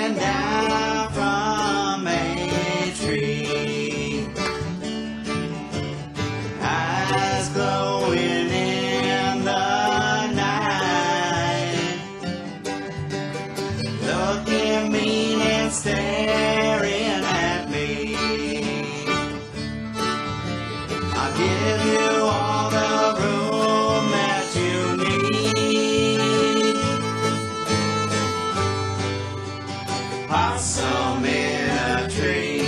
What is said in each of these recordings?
hanging down from a tree, eyes glowing in the night, looking mean and staring at me. I'll give you all the room that you need. Possum in a tree.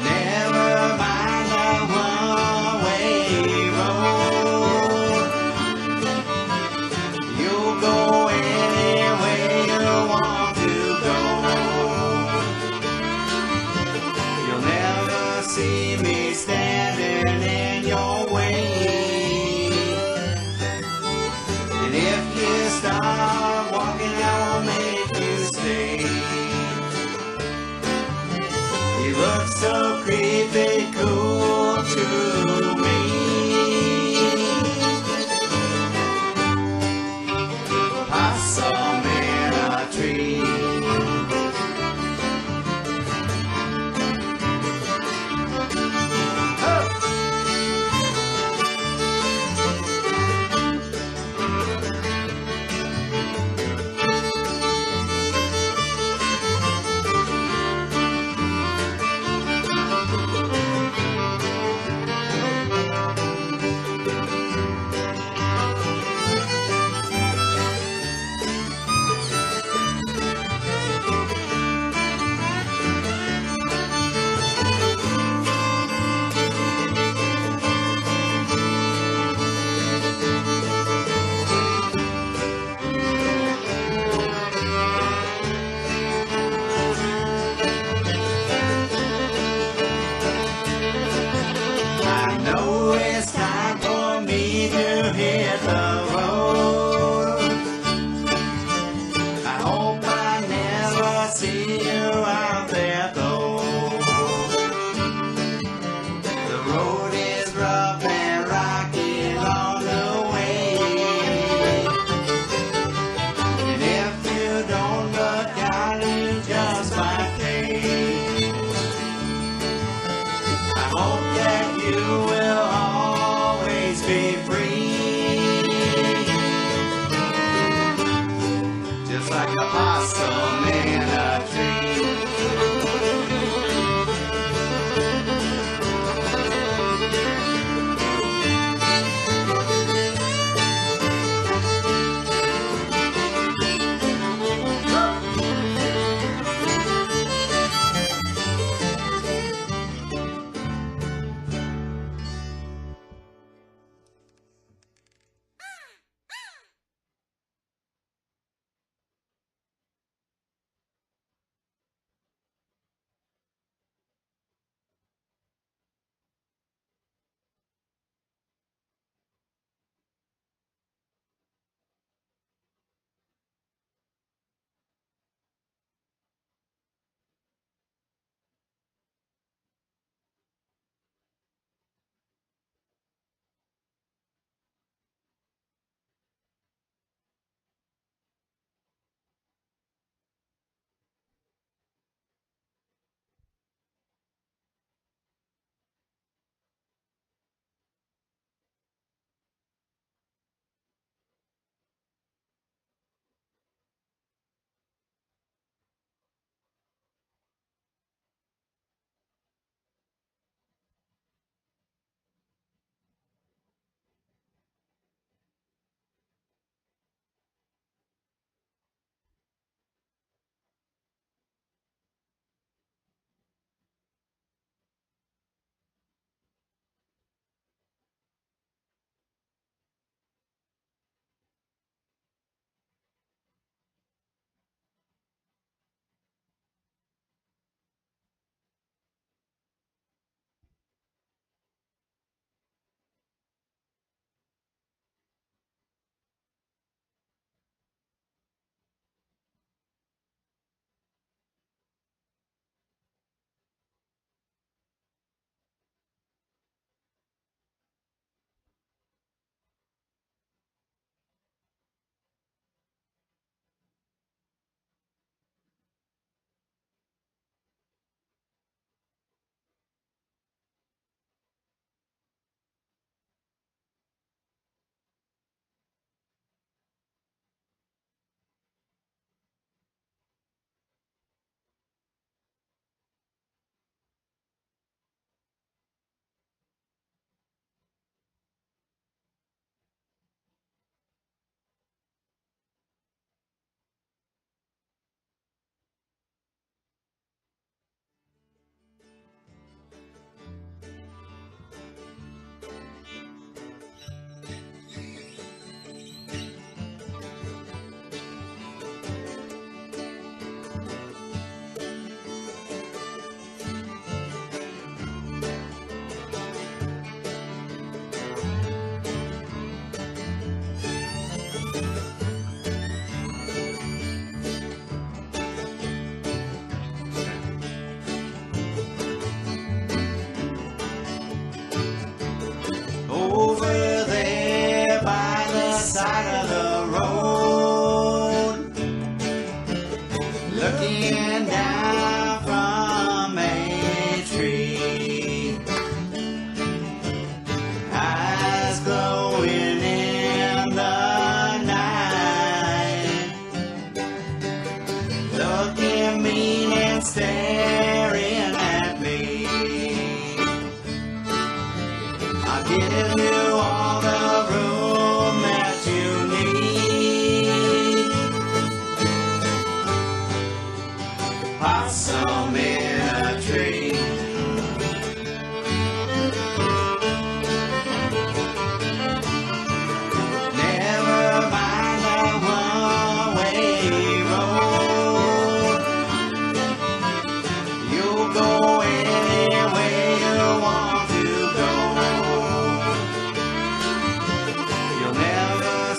Never mind the one-way road. You'll go anywhere you want to go. You'll never see me standing in your way. And if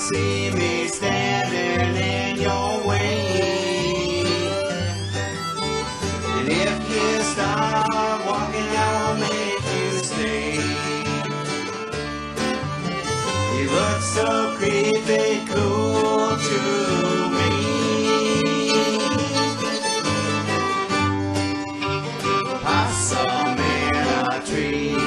see me standing in your way. And if you start walking, I'll make you stay. You look so creepy cool to me. Possum in a tree.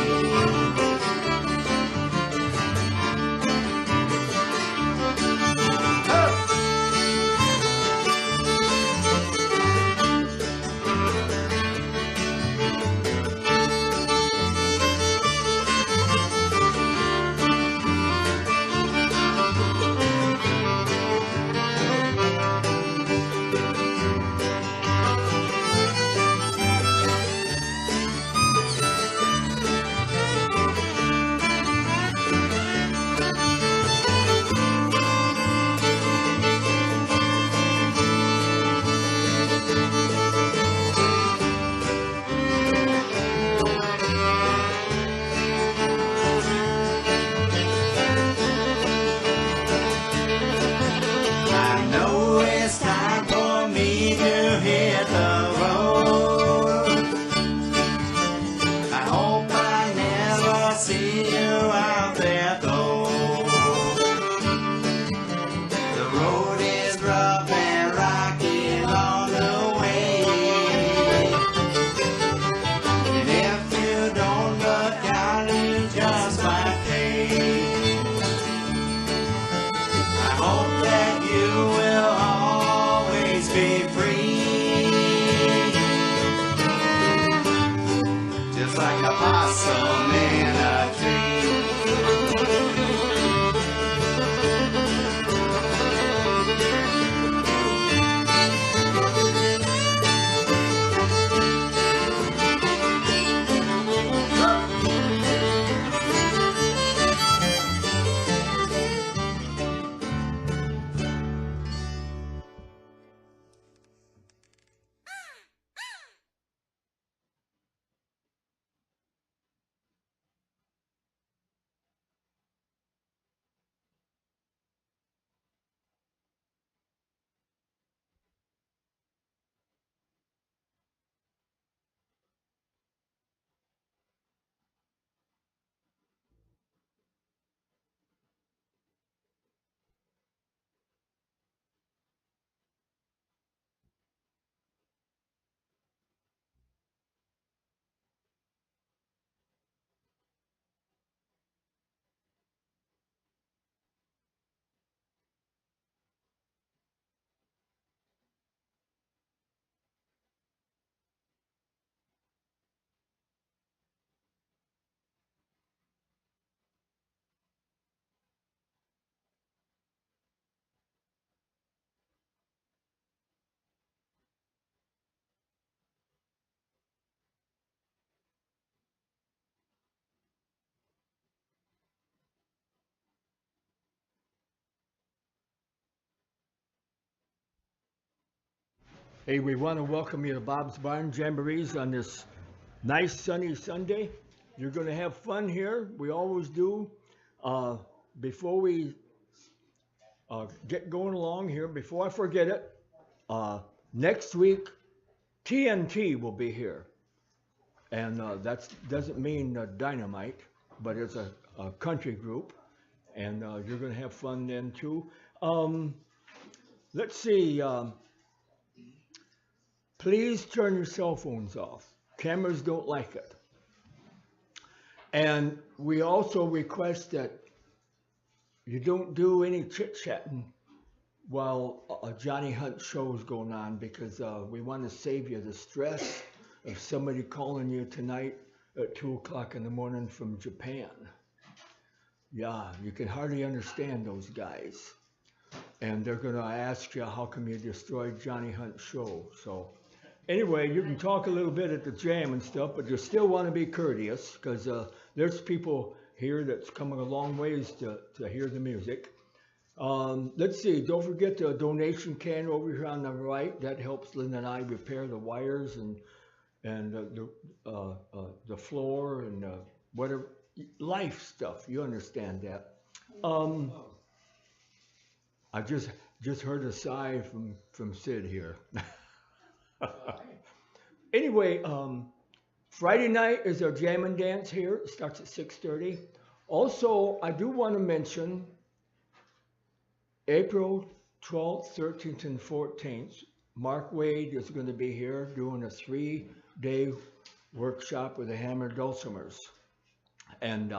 Hey, we want to welcome you to Bob's Barn Jamborees on this nice sunny Sunday. You're going to have fun here. We always do. Before we get going along here, before I forget it, next week TNT will be here. And that doesn't mean dynamite, but it's a country group. And you're going to have fun then too. Let's see. Please turn your cell phones off. Cameras don't like it. And we also request that you don't do any chit-chatting while a Johnny Hunt show is going on, because we want to save you the stress of somebody calling you tonight at 2 o'clock in the morning from Japan. Yeah, you can hardly understand those guys. And they're going to ask you, how come you destroyed Johnny Hunt's show? So anyway, you can talk a little bit at the jam and stuff, but you still want to be courteous, because there's people here that's coming a long ways to hear the music. Let's see, don't forget the donation can over here on the right. That helps Linda and I repair the wires and the floor and whatever life stuff. You understand that. I just heard a sigh from Sid here. Anyway, Friday night is our jam and dance here. It starts at 6:30. Also, I do want to mention April 12th, 13th, and 14th. Mark Wade is going to be here doing a 3-day workshop with the hammered dulcimers. And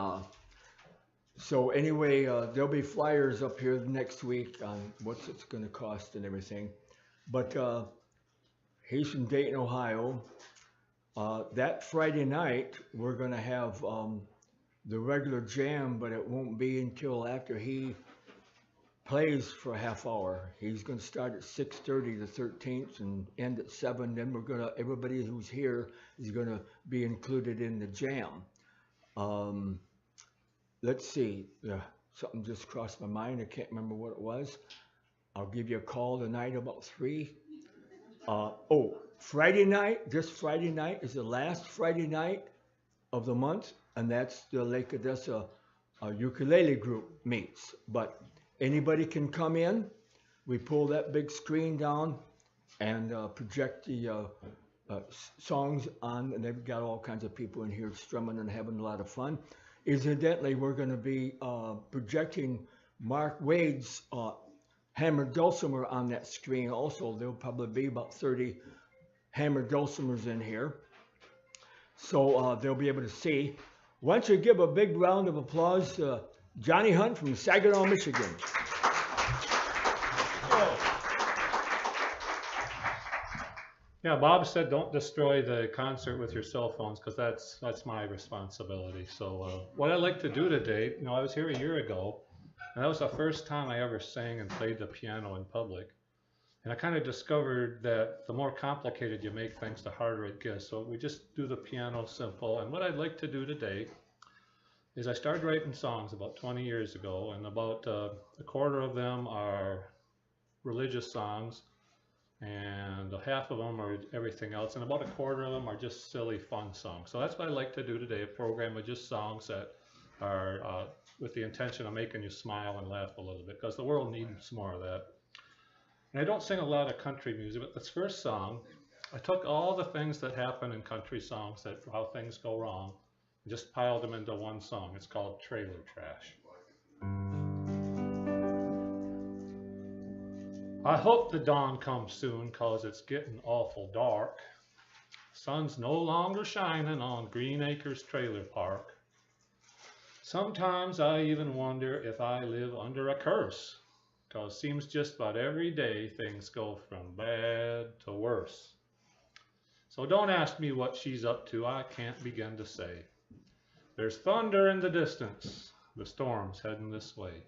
so anyway, there'll be flyers up here next week on what it's going to cost and everything. But he's from Dayton, Ohio. That Friday night, we're going to have the regular jam, but it won't be until after he plays for a half hour. He's going to start at 6:30 the 13th and end at 7. Then we're going to, everybody who's here is going to be included in the jam. Let's see, something just crossed my mind. I can't remember what it was. I'll give you a call tonight about 3. Friday night, this Friday night is the last Friday night of the month, and that's the Lake Odessa ukulele group meets. But anybody can come in. We pull that big screen down and project the songs on, and they've got all kinds of people in here strumming and having a lot of fun. Incidentally, we're going to be projecting Mark Wade's hammered dulcimer on that screen also. There'll probably be about 30 hammered dulcimers in here. So they'll be able to see. Why don't you give a big round of applause to Johnny Hunt from Saginaw, Michigan. Yeah, Bob said don't destroy the concert with your cell phones, because that's my responsibility. So what I'd like to do today, I was here a year ago, and that was the first time I ever sang and played the piano in public. And I kind of discovered that the more complicated you make things, the harder it gets. So we just do the piano simple. And what I'd like to do today is I started writing songs about 20 years ago, and about a quarter of them are religious songs, and half of them are everything else, and about a quarter of them are just silly fun songs. So that's what I like to do today, a program with just songs that are with the intention of making you smile and laugh a little bit, because the world needs more of that. And I don't sing a lot of country music, but this first song, I took all the things that happen in country songs, that how things go wrong, and just piled them into one song. It's called Trailer Trash. I hope the dawn comes soon, 'cause it's getting awful dark. Sun's no longer shining on Green Acres Trailer Park. Sometimes I even wonder if I live under a curse, 'cause seems just about every day things go from bad to worse. So don't ask me what she's up to, I can't begin to say. There's thunder in the distance, the storm's heading this way.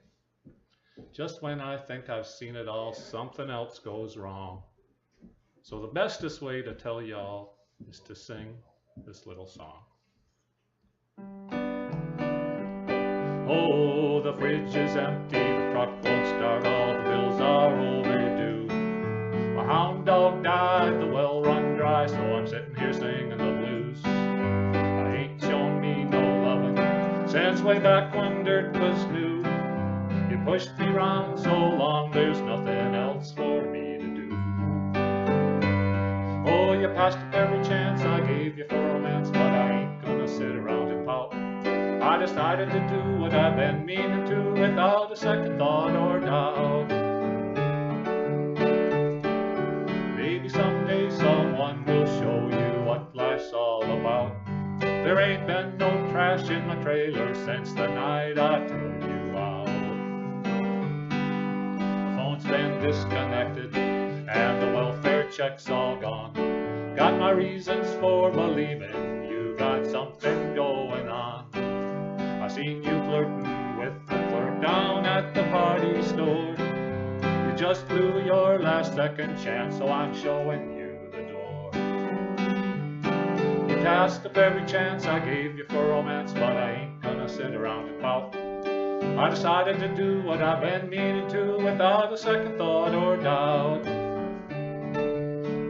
Just when I think I've seen it all, something else goes wrong. So the bestest way to tell y'all is to sing this little song. Oh, the fridge is empty, the truck won't start, all the bills are overdue. My hound dog died, the well run dry, so I'm sitting here singing the blues. I ain't shown me no lovin' since way back when dirt was new. You pushed me round so long, there's nothing else for me to do. Oh, you passed up every chance I gave you for romance, but I ain't gonna sit around and pout. I decided to do what I've been meaning to, without a second thought or doubt. Maybe someday someone will show you what life's all about. There ain't been no trash in my trailer since the night I threw you out. Been disconnected and the welfare check's all gone. Got my reasons for believing you got something going on. I seen you flirting with the clerk down at the party store. You just blew your last second chance, so I'm showing you the door. You passed up every chance I gave you for romance, but I ain't gonna sit around and pout. I decided to do what I've been meaning to, without a second thought or doubt.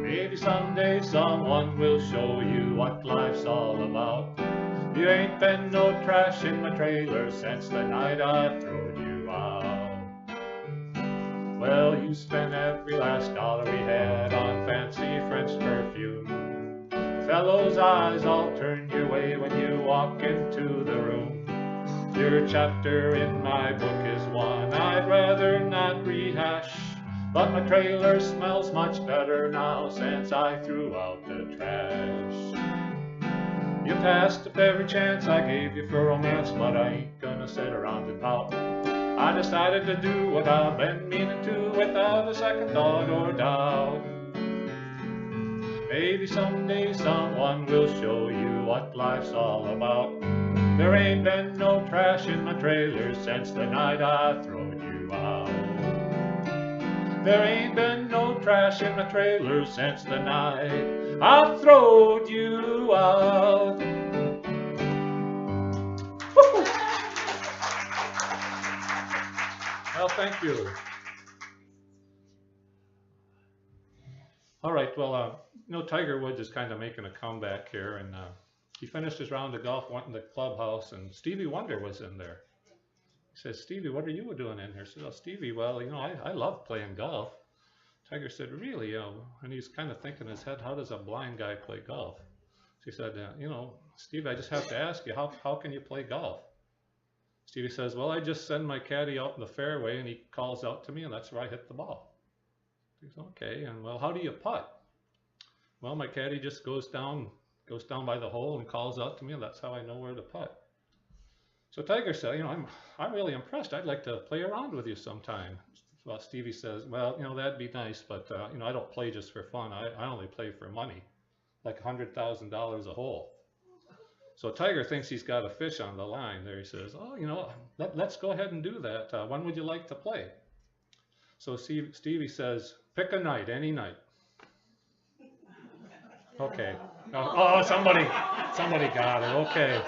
Maybe someday someone will show you what life's all about. You ain't been no trash in my trailer since the night I throwed you out. to spend every last dollar we had on fancy French perfume. The fellow's eyes all turn your way when you walk into the room. Your chapter in my book is one I'd rather not rehash, but my trailer smells much better now since I threw out the trash. You passed up every chance I gave you for romance, but I ain't gonna sit around and pout. I decided to do what I've been meaning to without a second thought or doubt. Maybe someday someone will show you what life's all about. There ain't been no trash in my trailer since the night I throwed you out. There ain't been no trash in my trailer since the night I throwed you out. Well, thank you. All right, well, Tiger Woods is kind of making a comeback here, and he finished his round of golf, went in the clubhouse, and Stevie Wonder was in there. He says, "Stevie, what are you doing in here?" I said, "Oh, Stevie, well, I love playing golf." Tiger said, "Really?" And he's kind of thinking in his head, how does a blind guy play golf? So he said, "Stevie, I just have to ask you, how can you play golf?" Stevie says, "Well, I just send my caddy out in the fairway, and he calls out to me, and that's where I hit the ball." He says, "Okay, and well, how do you putt?" "Well, my caddy just goes down by the hole and calls out to me, and that's how I know where to putt." So Tiger said, I'm really impressed. I'd like to play around with you sometime." Well, Stevie says, "Well, that'd be nice, but I don't play just for fun. I only play for money, like $100,000 a hole." So Tiger thinks he's got a fish on the line there. He says, "Oh, let's go ahead and do that. When would you like to play?" So Stevie says, "Pick a night, any night." Okay. Oh, somebody got it. Okay.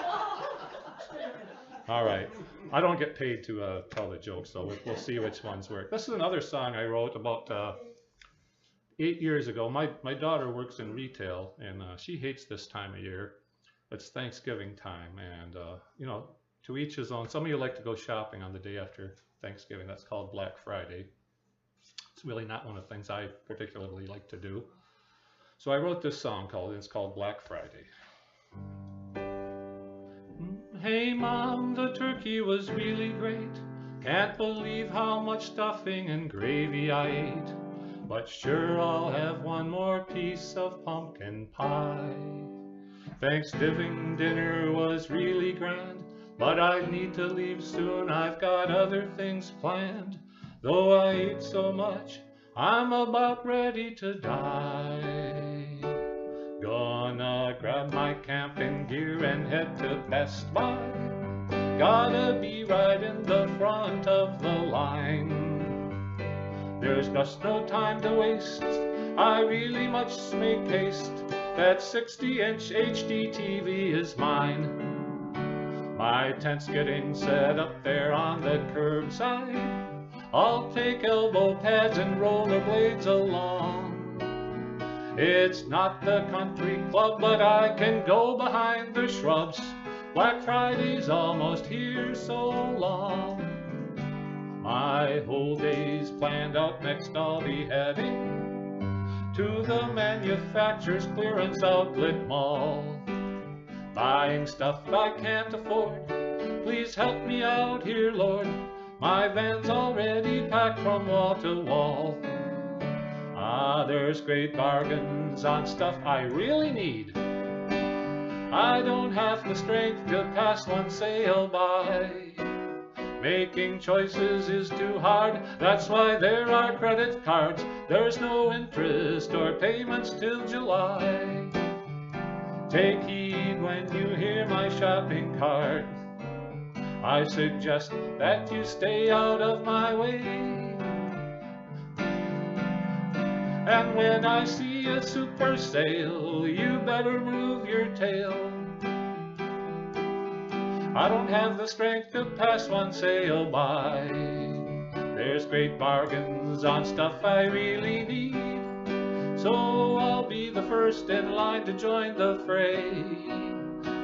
All right. I don't get paid to tell the jokes, so we'll see which ones work. This is another song I wrote about 8 years ago. My daughter works in retail, and she hates this time of year. It's Thanksgiving time, and to each his own. Some of you like to go shopping on the day after Thanksgiving. That's called Black Friday. It's really not one of the things I particularly like to do. So I wrote this song it's called Black Friday. Hey Mom, the turkey was really great. Can't believe how much stuffing and gravy I ate. But sure, I'll have one more piece of pumpkin pie. Thanksgiving dinner was really grand, but I need to leave soon, I've got other things planned. Though I ate so much, I'm about ready to die. Gonna grab my camping gear and head to Best Buy. Gotta be right in the front of the line. There's just no time to waste, I really must make haste. That 60-inch HD TV is mine. My tent's getting set up there on the curbside. I'll take elbow pads and rollerblades along. It's not the country club, but I can go behind the shrubs. Black Friday's almost here, so long. My whole day's planned out, next I'll be heading to the manufacturer's clearance outlet mall. Buying stuff I can't afford, please help me out here, Lord. My van's already packed from wall to wall. Ah, there's great bargains on stuff I really need. I don't have the strength to pass one sale by. Making choices is too hard, that's why there are credit cards. There's no interest or payments till July. Take heed when you hear my shopping cart. I suggest that you stay out of my way. And when I see a super sale, you better move your tail. I don't have the strength to pass one sale by. There's great bargains on stuff I really need. So I'll be the first in line to join the fray.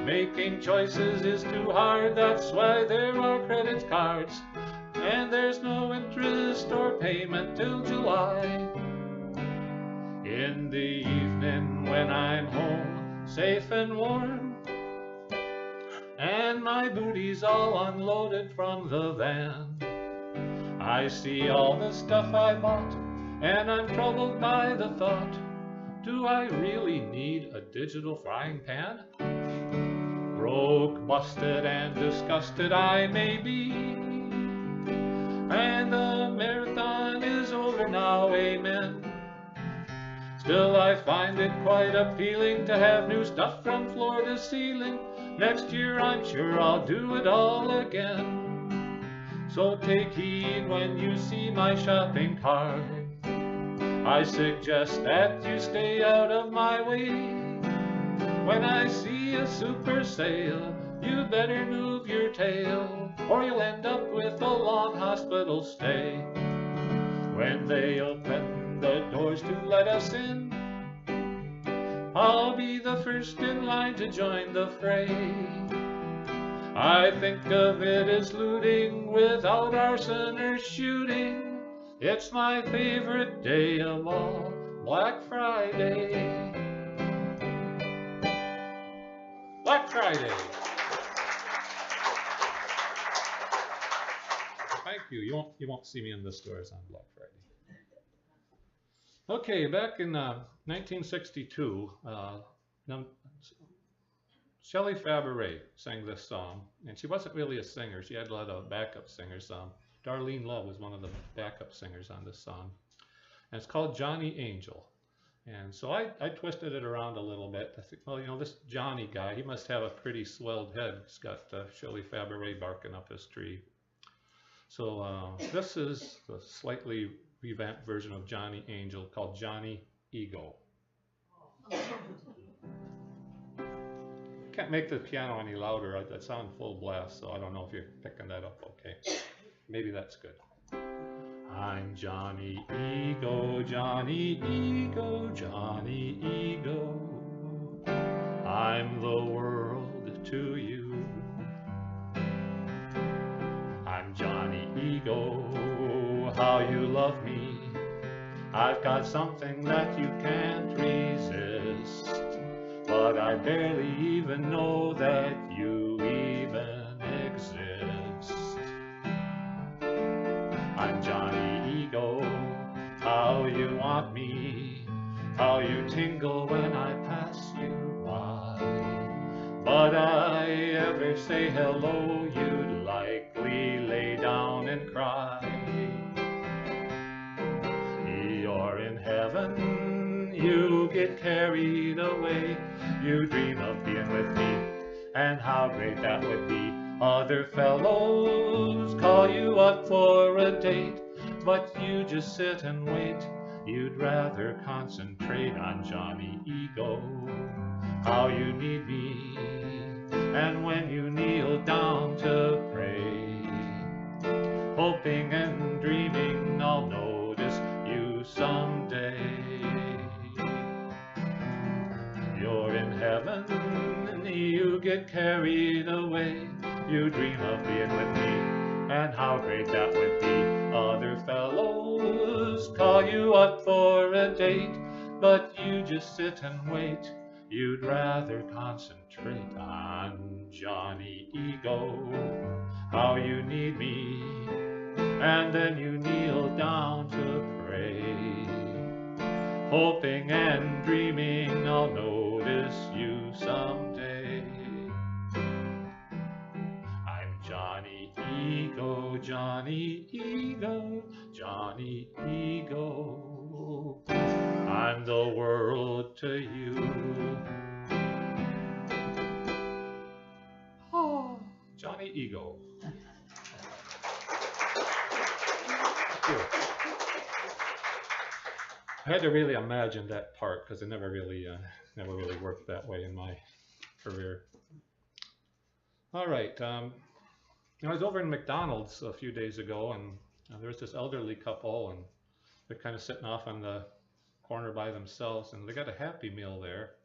Making choices is too hard, that's why there are credit cards. and there's no interest or payment till July. In the evening when I'm home, safe and warm, and my booty's all unloaded from the van, I see all the stuff I bought, and I'm troubled by the thought, do I really need a digital frying pan? Broke, busted, and disgusted I may be, and the marathon is over now, amen. Still I find it quite appealing to have new stuff from floor to ceiling. Next year I'm sure I'll do it all again. So take heed when you see my shopping cart. I suggest that you stay out of my way. When I see a super sale, you better move your tail, or you'll end up with a long hospital stay. When they open the doors to let us in, I'll be the first in line to join the fray. I think of it as looting without arson or shooting. It's my favorite day of all, Black Friday. Black Friday. Thank you. You won't see me in the stores on Black Friday. Okay, back in 1962, Shelley Fabares sang this song, and she wasn't really a singer. She had a lot of backup singers. Darlene Love was one of the backup singers on this song, and it's called Johnny Angel. And so I twisted it around a little bit. I think, well, you know, this Johnny guy, he must have a pretty swelled head. He's got Shelley Fabares barking up his tree. So this is a slightly revamped version of Johnny Angel called Johnny Ego. Can't make the piano any louder. It's on full blast, so I don't know if you're picking that up okay. Maybe that's good. I'm Johnny Ego, Johnny Ego, Johnny Ego. I'm the world to you. I'm Johnny Ego, how you love me. I've got something that you can't resist, but I barely even know that you even exist. I'm Johnny Ego, how you want me, how you tingle when I pass you by. But I ever say hello, you'd likely lay down and cry. You're in heaven, you get carried away, you dream of being with me, and how great that would be. Other fellows call you up for a date, but you just sit and wait. You'd rather concentrate on Johnny Ego, how you need me, and when you kneel down to pray, hoping and dreaming I'll notice you someday. You're in heaven, you get carried away, you dream of being with me, and how great that would be. Other fellows call you up for a date, but you just sit and wait. You'd rather concentrate on Johnny Ego, how you need me, and then you kneel down to pray, hoping and dreaming I'll notice you someday. I'm Johnny Ego, Johnny Ego, Johnny Ego. I'm the world to you. Oh, Johnny Ego. Thank you. I had to really imagine that part because it never really worked that way in my career. All right, I was over in McDonald's a few days ago, and there was this elderly couple, and they're kind of sitting off on the corner by themselves, and they got a Happy Meal there.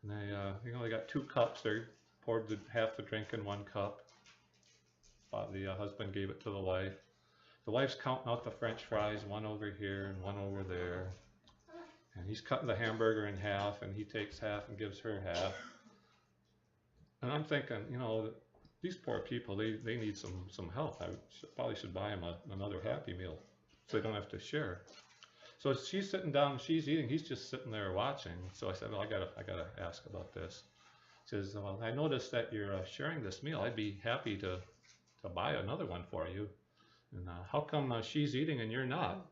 And they got 2 cups. They poured half the drink in 1 cup. The husband gave it to the wife. the wife's counting out the French fries, one over here and one over there. And he's cutting the hamburger in half, and he takes half and gives her half. And I'm thinking, you know, these poor people, they need some help. I probably should buy them another Happy Meal so they don't have to share. So she's sitting down, she's eating, he's just sitting there watching. So I said, well, I gotta ask about this. He says, well, I noticed that you're sharing this meal. I'd be happy to buy another one for you. And how come she's eating and you're not?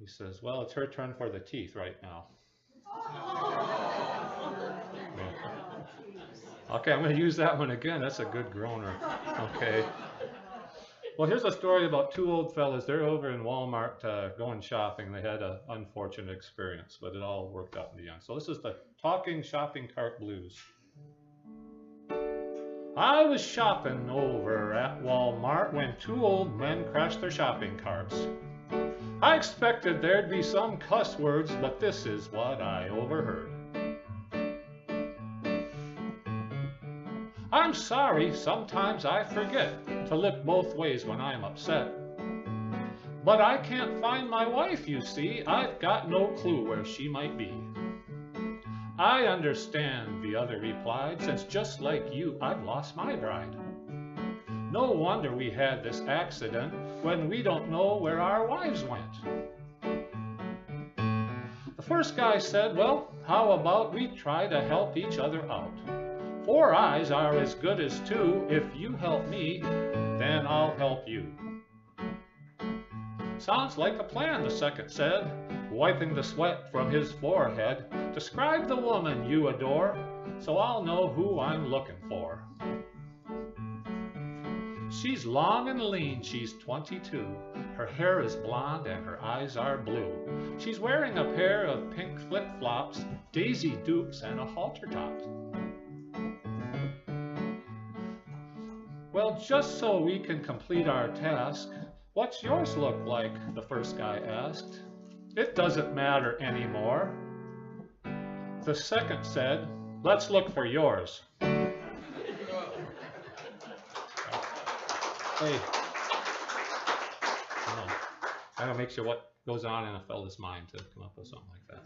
He says, well, it's her turn for the teeth right now. Okay, I'm going to use that one again. That's a good groaner. Okay. Well, here's a story about two old fellas. They're over in Walmart going shopping. They had an unfortunate experience, but it all worked out in the end. So this is the Talking Shopping Cart Blues. I was shopping over at Walmart when two old men crashed their shopping carts. I expected there'd be some cuss words, but this is what I overheard. I'm sorry, sometimes I forget to look both ways when I'm upset. But I can't find my wife, you see. I've got no clue where she might be. I understand, the other replied, since just like you, I've lost my bride. No wonder we had this accident when we don't know where our wives went. The first guy said, well, how about we try to help each other out? 4 eyes are as good as 2. If you help me, then I'll help you. Sounds like a plan, the second said, wiping the sweat from his forehead. Describe the woman you adore, so I'll know who I'm looking for. She's long and lean, she's 22. Her hair is blonde and her eyes are blue. She's wearing a pair of pink flip-flops, Daisy Dukes, and a halter top. Well, just so we can complete our task, what's yours look like? The first guy asked. It doesn't matter anymore. The second said, let's look for yours. Hey, kind of makes you what goes on in a fella's mind to come up with something like that.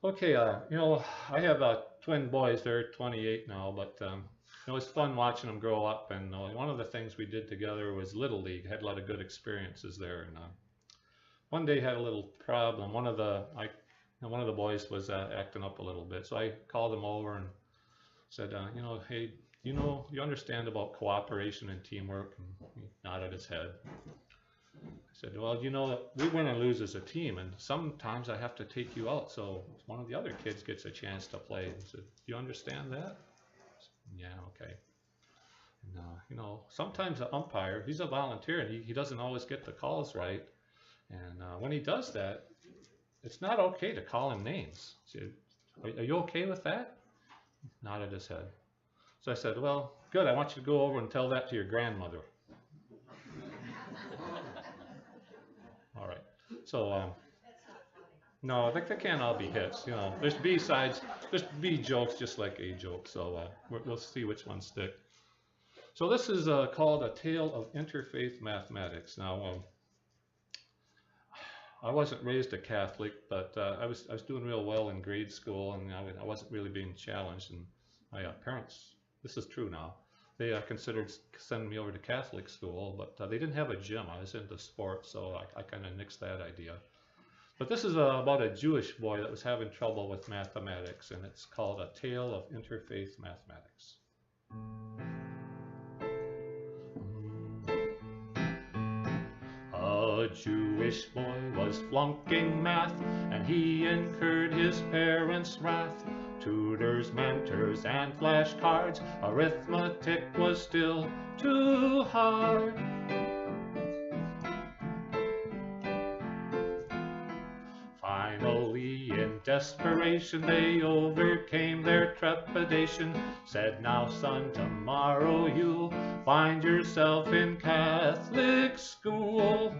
Okay, you know, I have twin boys. They're 28 now, but you know, it's fun watching them grow up. And one of the things we did together was Little League. Had a lot of good experiences there. And one day had a little problem. One of the boys was acting up a little bit, so I called him over and said, you know, hey, you understand about cooperation and teamwork? And he nodded his head. I said, well, you know, we win and lose as a team, and sometimes I have to take you out so one of the other kids gets a chance to play. He said, do you understand that? I said, yeah, okay. And, you know, sometimes the umpire, he's a volunteer, and he doesn't always get the calls right. And when he does that, it's not okay to call him names. I said, are you okay with that? He nodded his head. So I said, well, good, I want you to go over and tell that to your grandmother. All right. So, no, they can't all be hits. You know, there's B sides, there's B jokes just like A jokes. So we'll see which ones stick. So this is called A Tale of Interfaith Mathematics. Now, I wasn't raised a Catholic, but I was doing real well in grade school, and I wasn't really being challenged. And my parents, this is true now, they considered sending me over to Catholic school, but they didn't have a gym. I was into sports, so I kind of nixed that idea. But this is about a Jewish boy that was having trouble with mathematics, and it's called A Tale of Interfaith Mathematics. A Jewish boy was flunking math, and he incurred his parents' wrath. Tutors, mentors, and flashcards, arithmetic was still too hard. Finally, in desperation, they overcame their trepidation. Said, now son, tomorrow you'll find yourself in Catholic school.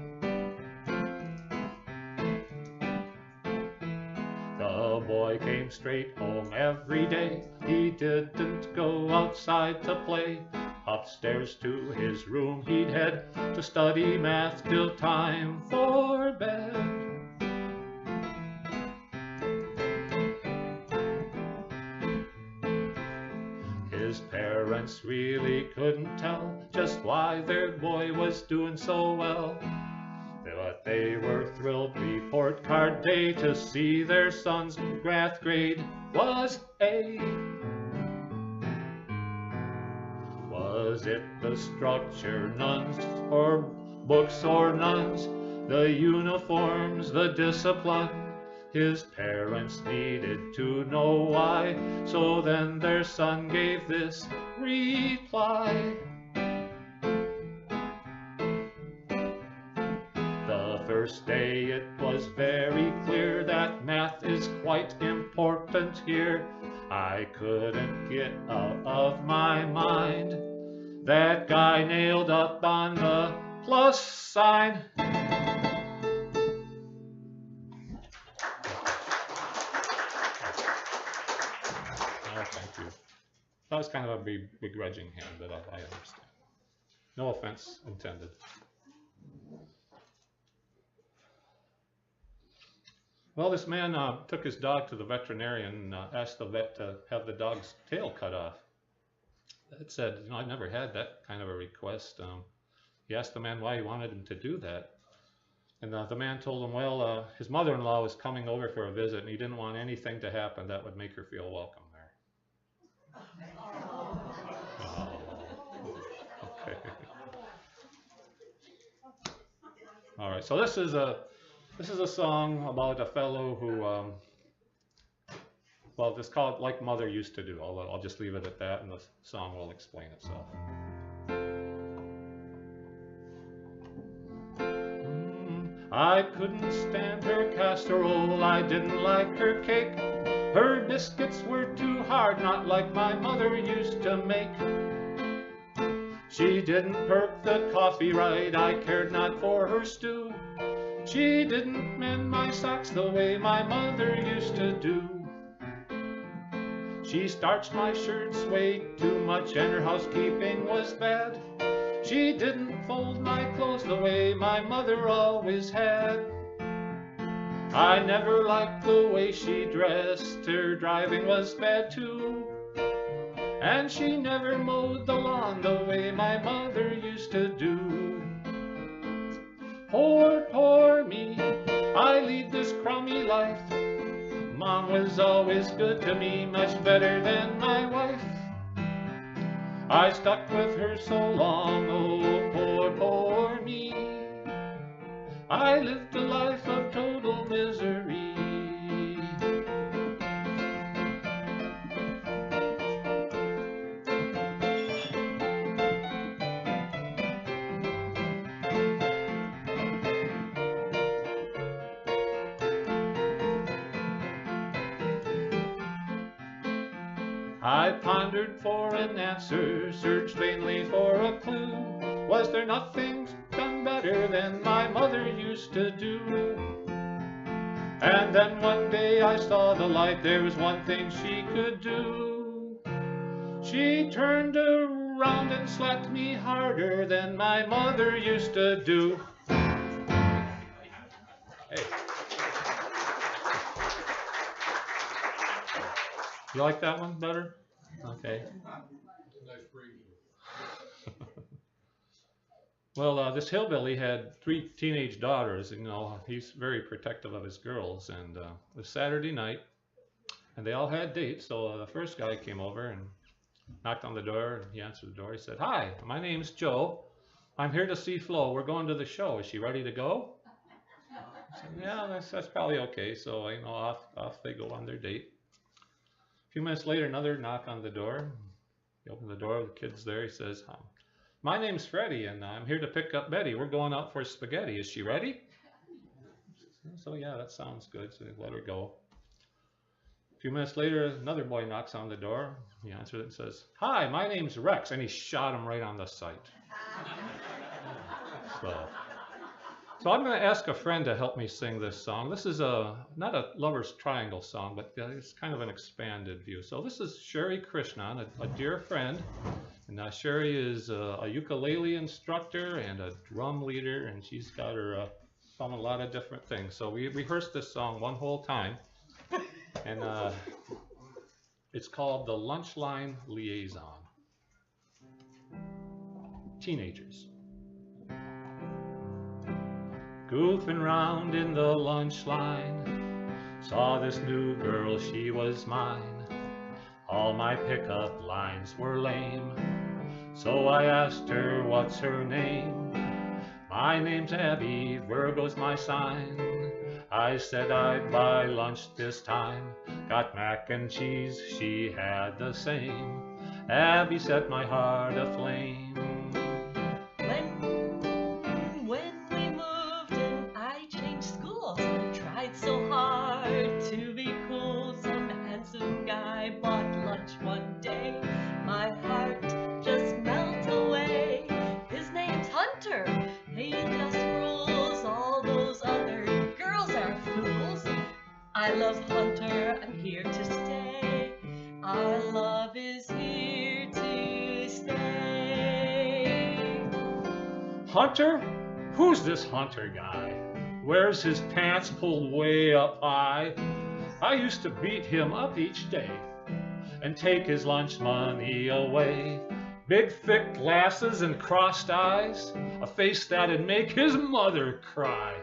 The boy came straight home every day. He didn't go outside to play. upstairs to his room he'd head to study math till time for bed. His parents really couldn't tell just why their boy was doing so well, but they were thrilled report card day to see their son's math grade was A. Was it the structure, nuns, or books or nuns, the uniforms, the discipline? His parents needed to know why, so then their son gave this reply. The first day it was very clear that math is quite important here. I couldn't get out of my mind that guy nailed up on the plus sign. Thank you. That was kind of a begrudging hand, but I understand. No offense intended. Well, this man took his dog to the veterinarian and asked the vet to have the dog's tail cut off. It said, you know, I've never had that kind of a request. He asked the man why he wanted him to do that. And the man told him, well, his mother-in-law was coming over for a visit and he didn't want anything to happen that would make her feel welcome there. Okay. All right, so this is a song about a fellow who, well, it's called Like Mother Used to Do. I'll just leave it at that, and the song will explain itself. I couldn't stand her casserole, I didn't like her cake. Her biscuits were too hard, not like my mother used to make. She didn't perk the coffee right, I cared not for her stew. She didn't mend my socks the way my mother used to do. She starched my shirts way too much and her housekeeping was bad. She didn't fold my clothes the way my mother always had. I never liked the way she dressed, her driving was bad too. And she never mowed the lawn the way my mother used to do. Poor, poor me, I lead this crummy life. Mom was always good to me, much better than my wife. I stuck with her so long, oh poor, poor me. I lived a life of total misery. I pondered for an answer, searched vainly for a clue. Was there nothing done better than my mother used to do? And then one day I saw the light, there was one thing she could do. She turned around and slapped me harder than my mother used to do. Hey. You like that one better? Okay. Well, this hillbilly had 3 teenage daughters. You know, he's very protective of his girls. And it was Saturday night, and they all had dates. So the first guy came over and knocked on the door, and he answered the door. He said, "Hi, my name's Joe. I'm here to see Flo. We're going to the show. Is she ready to go?" I said, "Yeah, that's probably okay." So, you know, off they go on their date. A few minutes later, another knock on the door. He opened the door, the kid's there. He says, "My name's Freddie, and I'm here to pick up Betty. We're going out for spaghetti. Is she ready?" So, yeah, that sounds good. So they let her go. A few minutes later, another boy knocks on the door. He answers it and says, "Hi, my name's Rex," and he shot him right on the sight. So I'm going to ask a friend to help me sing this song. This is not a lover's triangle song, but it's kind of an expanded view. So this is Sherry Krishnan, a dear friend, And Sherry is a ukulele instructor and a drum leader, and she's got her thumb a lot of different things. So we rehearsed this song one whole time, and it's called the Lunch Line Liaison. Teenagers. Goofing round in the lunch line, saw this new girl, she was mine. All my pickup lines were lame, so I asked her what's her name. My name's Abby, Virgo's my sign. I said I'd buy lunch this time, got mac and cheese, she had the same. Abby set my heart aflame. When we moved and I changed schools, I tried so hard to be cool. Some handsome guy bought lunch one day, my heart just melted away. His name's Hunter, he just rules, all those other girls are fools. I love Hunter, I'm here to stay, our love is here to stay. Hunter? Who's this Hunter guy? Wears his pants pulled way up high. I used to beat him up each day and take his lunch money away. Big thick glasses and crossed eyes, a face that'd make his mother cry.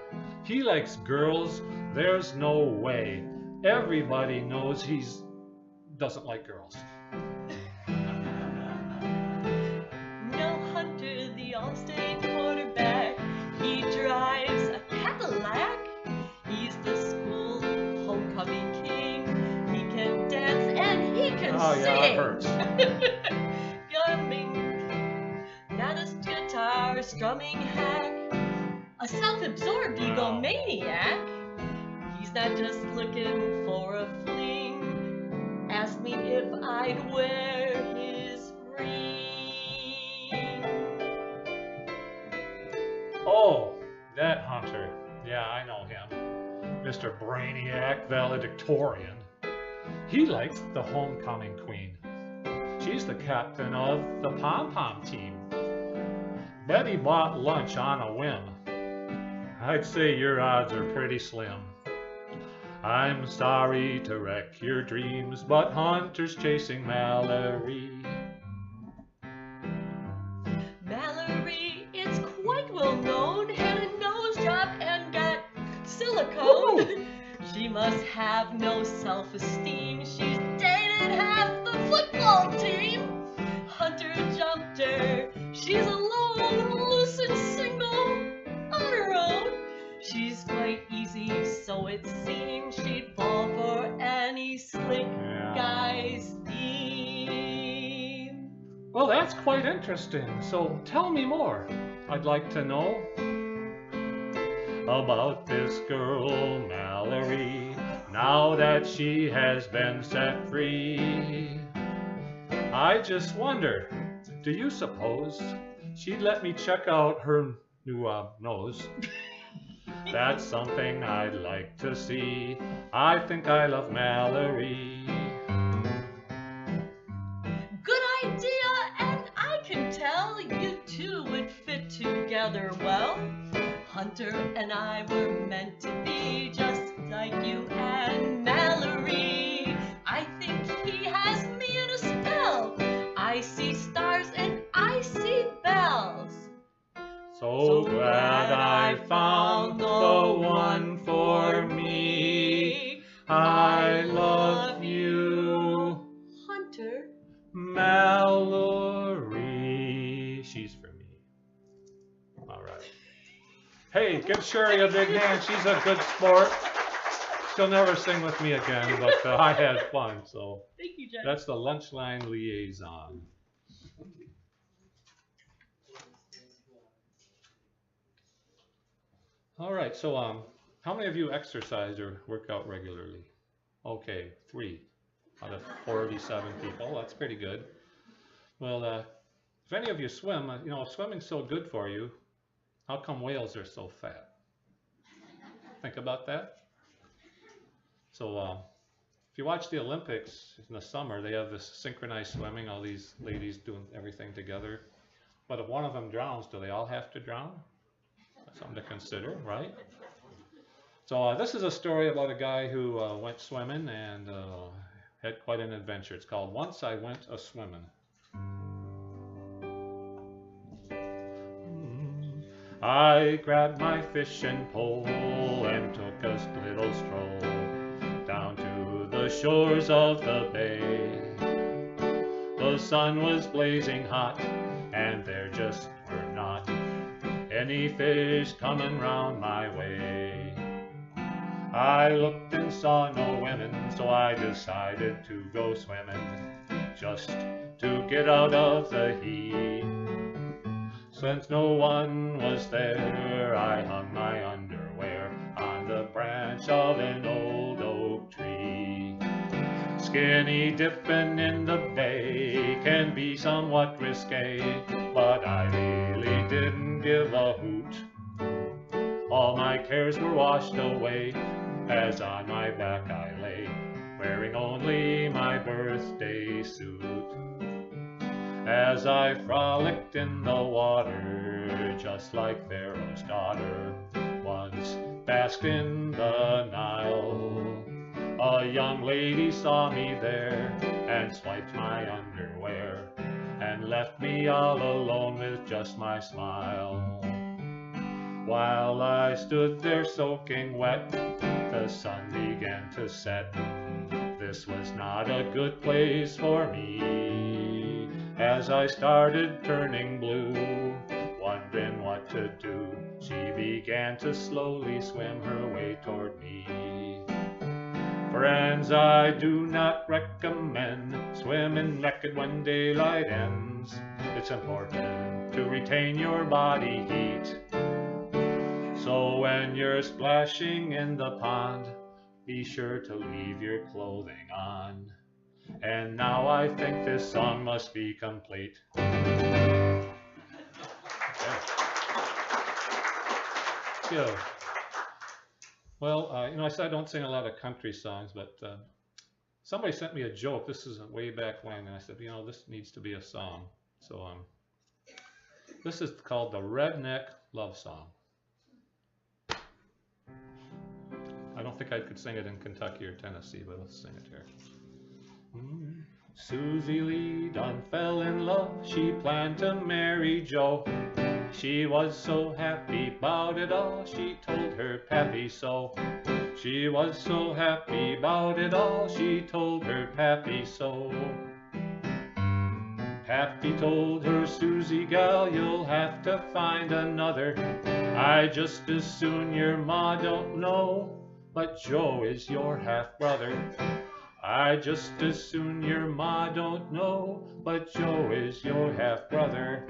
He likes girls, there's no way. Everybody knows he's doesn't like girls. No Hunter, the all-state quarterback, he drives a Cadillac. He's the school homecoming king. He can dance and he can Oh sing. yeah, that hurts. Gumming, got a guitar, strumming hack, a self-absorbed egomaniac. He's not just looking for a fling. Asked me if I'd wear his ring. Oh, that Hunter. Yeah, I know him. Mr. Brainiac Valedictorian. He likes the homecoming queen. She's the captain of the pom-pom team. Bet he bought lunch on a whim. I'd say your odds are pretty slim. I'm sorry to wreck your dreams, but Hunter's chasing Mallory. Mallory, it's quite well known, had a nose job and got silicone. She must have no self-esteem. She's dated half the football team. Hunter jumped her. She's alone, loose and single, on her own. She's quite easy, so it seems she'd fall for any slick guy's theme. Well, that's quite interesting. So tell me more. I'd like to know about this girl, Mallory, now that she has been set free. I just wonder, do you suppose she'd let me check out her new nose? That's something I'd like to see. I think I love Mallory. Good idea, and I can tell you two would fit together well. Hunter and I were meant to be, just like you and Mallory. I think he has me in a spell. I see stars and I see bells. So glad I found the one for me. I love you, Hunter. Mallory. She's for me. All right. Hey, give Sherry a big hand. She's a good sport. She'll never sing with me again, but I had fun. So Thank you, Jeff. that's the Lunch Line Liaison. All right, so how many of you exercise or work out regularly? Okay, 3 out of 47 people. That's pretty good. Well, if any of you swim, you know, if swimming's so good for you, how come whales are so fat? Think about that. So if you watch the Olympics in the summer, they have this synchronized swimming, all these ladies doing everything together. But if one of them drowns, do they all have to drown? That's something to consider, right? So this is a story about a guy who went swimming and had quite an adventure. It's called Once I Went A-Swimmin'. I grabbed my fishing pole and took a little stroll down to the shores of the bay. The sun was blazing hot and there just were not any fish coming round my way. I looked and saw no women, so I decided to go swimming just to get out of the heat. Since no one was there, I hung my underwear on the branch of an old oak tree. Skinny dipping in the bay can be somewhat risque, but I really didn't give a hoot. All my cares were washed away as on my back I lay, wearing only my birthday suit. As I frolicked in the water, just like Pharaoh's daughter once basked in the Nile, a young lady saw me there and swiped my underwear and left me all alone with just my smile. While I stood there soaking wet, the sun began to set. This was not a good place for me. As I started turning blue, wondering what to do, she began to slowly swim her way toward me. Friends, I do not recommend swimming naked when daylight ends. It's important to retain your body heat. So when you're splashing in the pond, be sure to leave your clothing on. And now I think this song must be complete. Okay. Yeah. Well, you know, I said I don't sing a lot of country songs, but somebody sent me a joke. This is way back when, and I said, you know, this needs to be a song. So this is called the Redneck Love Song. I don't think I could sing it in Kentucky or Tennessee, but let's sing it here. Susie Lee done fell in love. She planned to marry Joe. She was so happy about it all. She told her pappy so. She was so happy about it all. She told her pappy so. Pappy told her, Susie gal, you'll have to find another. I just as soon your ma don't know, but Joe is your half-brother. I just as soon your ma don't know, but Joe is your half-brother.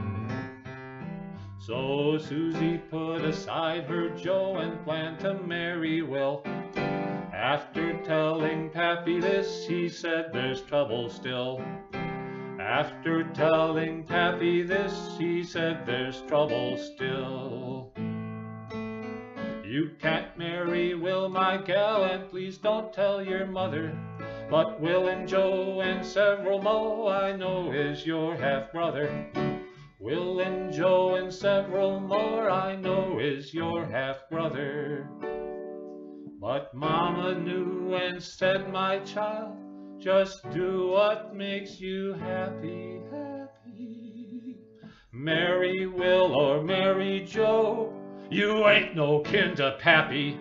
So Susie put aside her Joe and planned to marry Will. After telling Pappy this, he said there's trouble still. After telling Pappy this, he said there's trouble still. You can't marry Will, my gal, and please don't tell your mother. But Will and Joe and several mo I know is your half-brother. Will and Joe and several more I know is your half-brother. But Mama knew and said, my child, just do what makes you happy, happy. Marry Will or marry Joe, you ain't no kin to Pappy.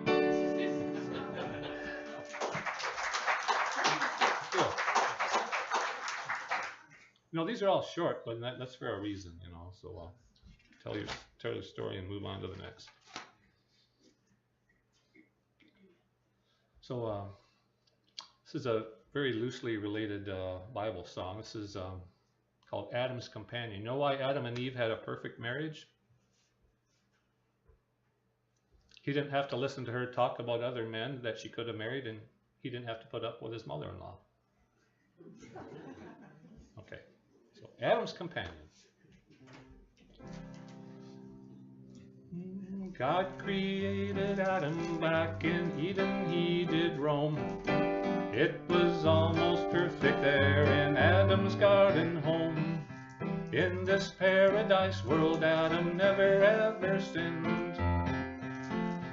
You know, these are all short, but that's for a reason, you know. So tell your story and move on to the next. So this is a very loosely related Bible song. This is called Adam's Companion. You know why Adam and Eve had a perfect marriage? He didn't have to listen to her talk about other men that she could have married, and he didn't have to put up with his mother-in-law. Okay. Adam's Companion. God created Adam back in Eden, he did roam. It was almost perfect there in Adam's garden home. In this paradise world, Adam never ever sinned.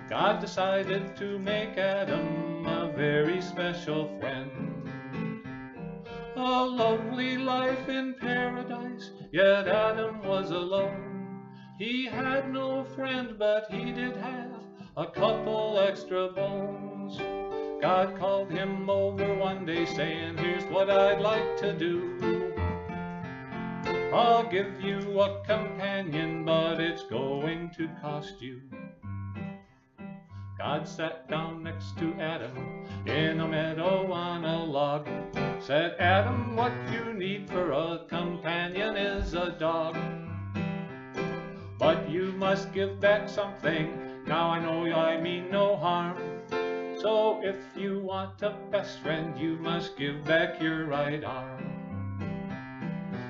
God decided to make Adam a very special friend. A lovely life in paradise, yet Adam was alone. He had no friend, but he did have a couple extra bones. God called him over one day saying, here's what I'd like to do. I'll give you a companion, but it's going to cost you. God sat down next to Adam in a meadow on a log. Said, Adam, what you need for a companion is a dog. But you must give back something, now I know I mean no harm. So if you want a best friend, you must give back your right arm.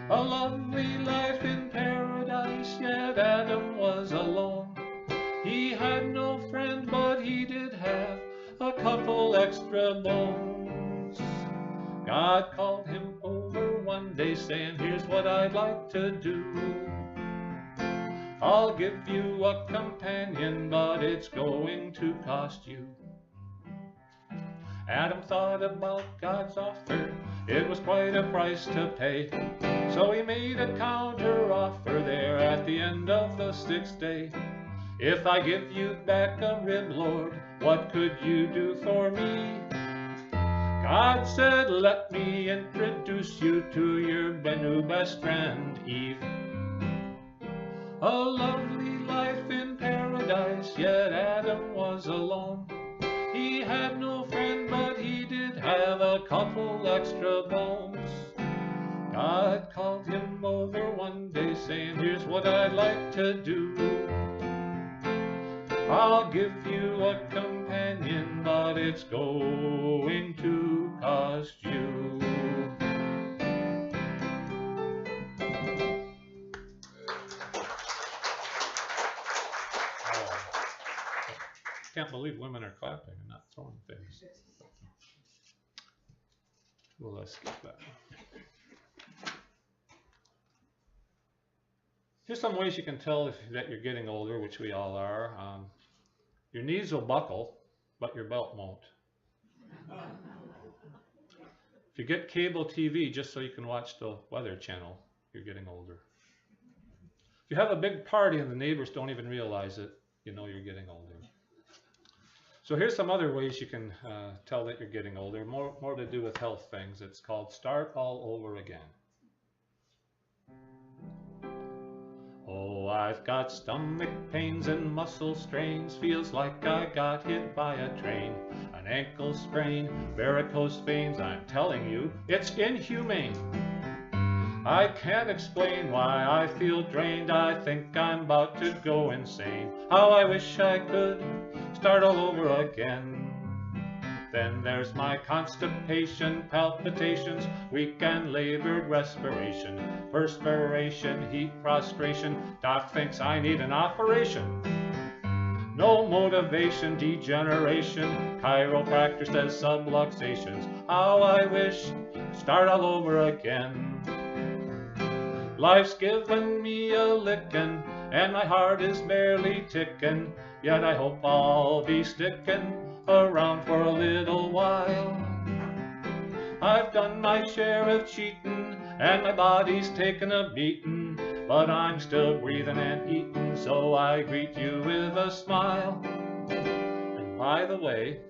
A lovely life in paradise, yet Adam was alone. He had no friend, but he did have a couple extra bones. God called him over one day saying, here's what I'd like to do. I'll give you a companion, but it's going to cost you. Adam thought about God's offer, it was quite a price to pay. So he made a counter offer there at the end of the 6th day. If I give you back a rib, Lord, what could you do for me? God said, let me introduce you to your new best friend, Eve. A lovely life in paradise, yet Adam was alone. He had no friend, but he did have a couple extra bones. God called him over one day saying, here's what I'd like to do. I'll give you a companion, but it's going to cost you. Can't believe women are clapping and not throwing things. Well, let's skip that. Here's some ways you can tell that you're getting older, which we all are. Your knees will buckle, but your belt won't. If you get cable TV just so you can watch the Weather Channel, you're getting older. If you have a big party and the neighbors don't even realize it, you know you're getting older. So here's some other ways you can tell that you're getting older, more to do with health things. It's called start all over again. Oh, I've got stomach pains and muscle strains, feels like I got hit by a train. An ankle sprain, varicose veins, I'm telling you, it's inhumane. I can't explain why I feel drained, I think I'm about to go insane. How I wish I could start all over again. Then there's my constipation, palpitations, weak and labored respiration, perspiration, heat prostration, doc thinks I need an operation. No motivation, degeneration, chiropractor says subluxations. How I wish start all over again. Life's given me a lickin', and my heart is barely tickin', yet I hope I'll be stickin' around for a little while. I've done my share of cheatin', and my body's taken a beatin', but I'm still breathin' and eatin', so I greet you with a smile. And by the way,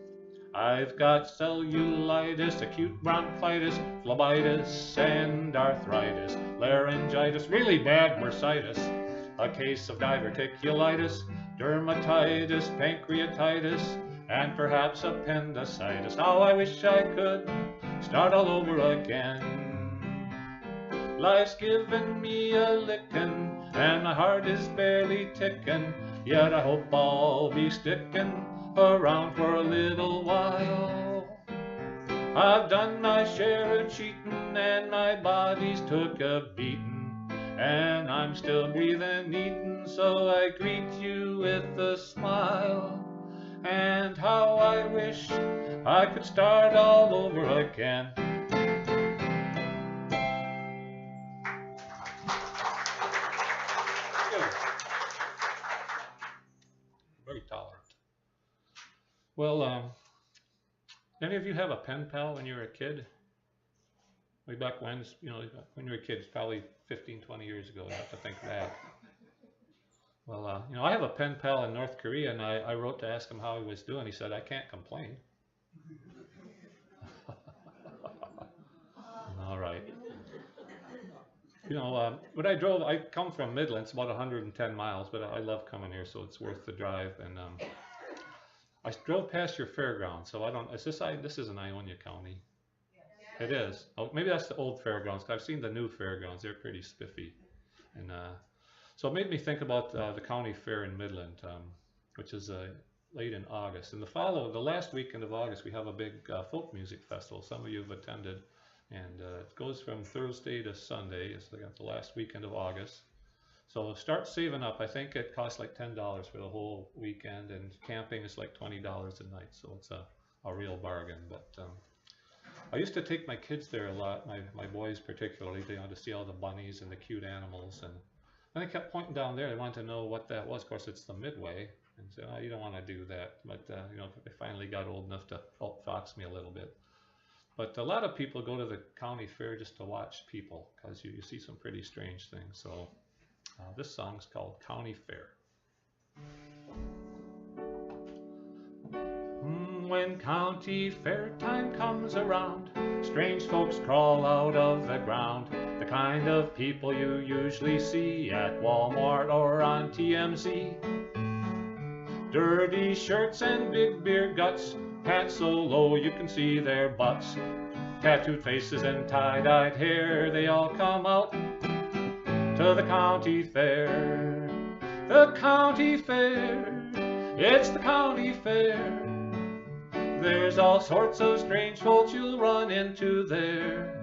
I've got cellulitis, acute bronchitis, phlebitis, and arthritis, laryngitis, really bad bursitis, a case of diverticulitis, dermatitis, pancreatitis, and perhaps appendicitis. How I wish I could start all over again. Life's given me a lickin', and my heart is barely tickin', yet I hope I'll be stickin' around for a little while. I've done my share of cheatin', and my body's took a beatin', and I'm still breathing, eating, so I greet you with a smile. And how I wish I could start all over again. Very tolerant. Well, any of you have a pen pal when you were a kid? Way back when, you know, when you were a kid, it's probably 15, 20 years ago. You have to think of that. Well, you know, I have a pen pal in North Korea, and I wrote to ask him how he was doing. He said, I can't complain. All right. You know, when I come from Midland, it's about 110 miles, but I love coming here, so it's worth the drive. And I drove past your fairgrounds, so I don't, this is in Ionia County. It is. Oh, maybe that's the old fairgrounds. I've seen the new fairgrounds. They're pretty spiffy. And so it made me think about the county fair in Midland, which is late in August. And the last weekend of August, we have a big folk music festival. Some of you have attended. And it goes from Thursday to Sunday. It's the last weekend of August. So start saving up. I think it costs like $10 for the whole weekend, and camping is like $20 a night. So it's a real bargain. But I used to take my kids there a lot, my boys particularly, to see all the bunnies and the cute animals. And they kept pointing down there. They wanted to know what that was. Of course, it's the Midway. And so, oh, you don't want to do that. But you know, they finally got old enough to outfox me a little bit. But a lot of people go to the county fair just to watch people, because you see some pretty strange things. So this song's called County Fair. When county fair time comes around, strange folks crawl out of the ground. The kind of people you usually see at Walmart or on TMZ. Dirty shirts and big beer guts, pants so low you can see their butts. Tattooed faces and tie-dyed hair, they all come out to the county fair. The county fair, it's the county fair. There's all sorts of strange folks you'll run into there.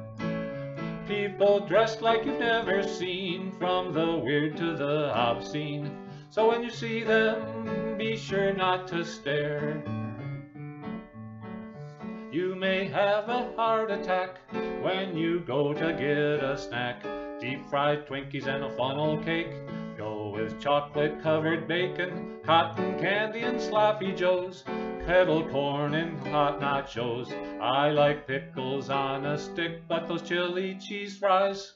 People dressed like you've never seen, from the weird to the obscene. So when you see them, be sure not to stare. You may have a heart attack when you go to get a snack. Deep fried Twinkies and a funnel cake go with chocolate covered bacon, cotton candy and sloppy joes, kettle corn and hot nachos. I like pickles on a stick, but those chili cheese fries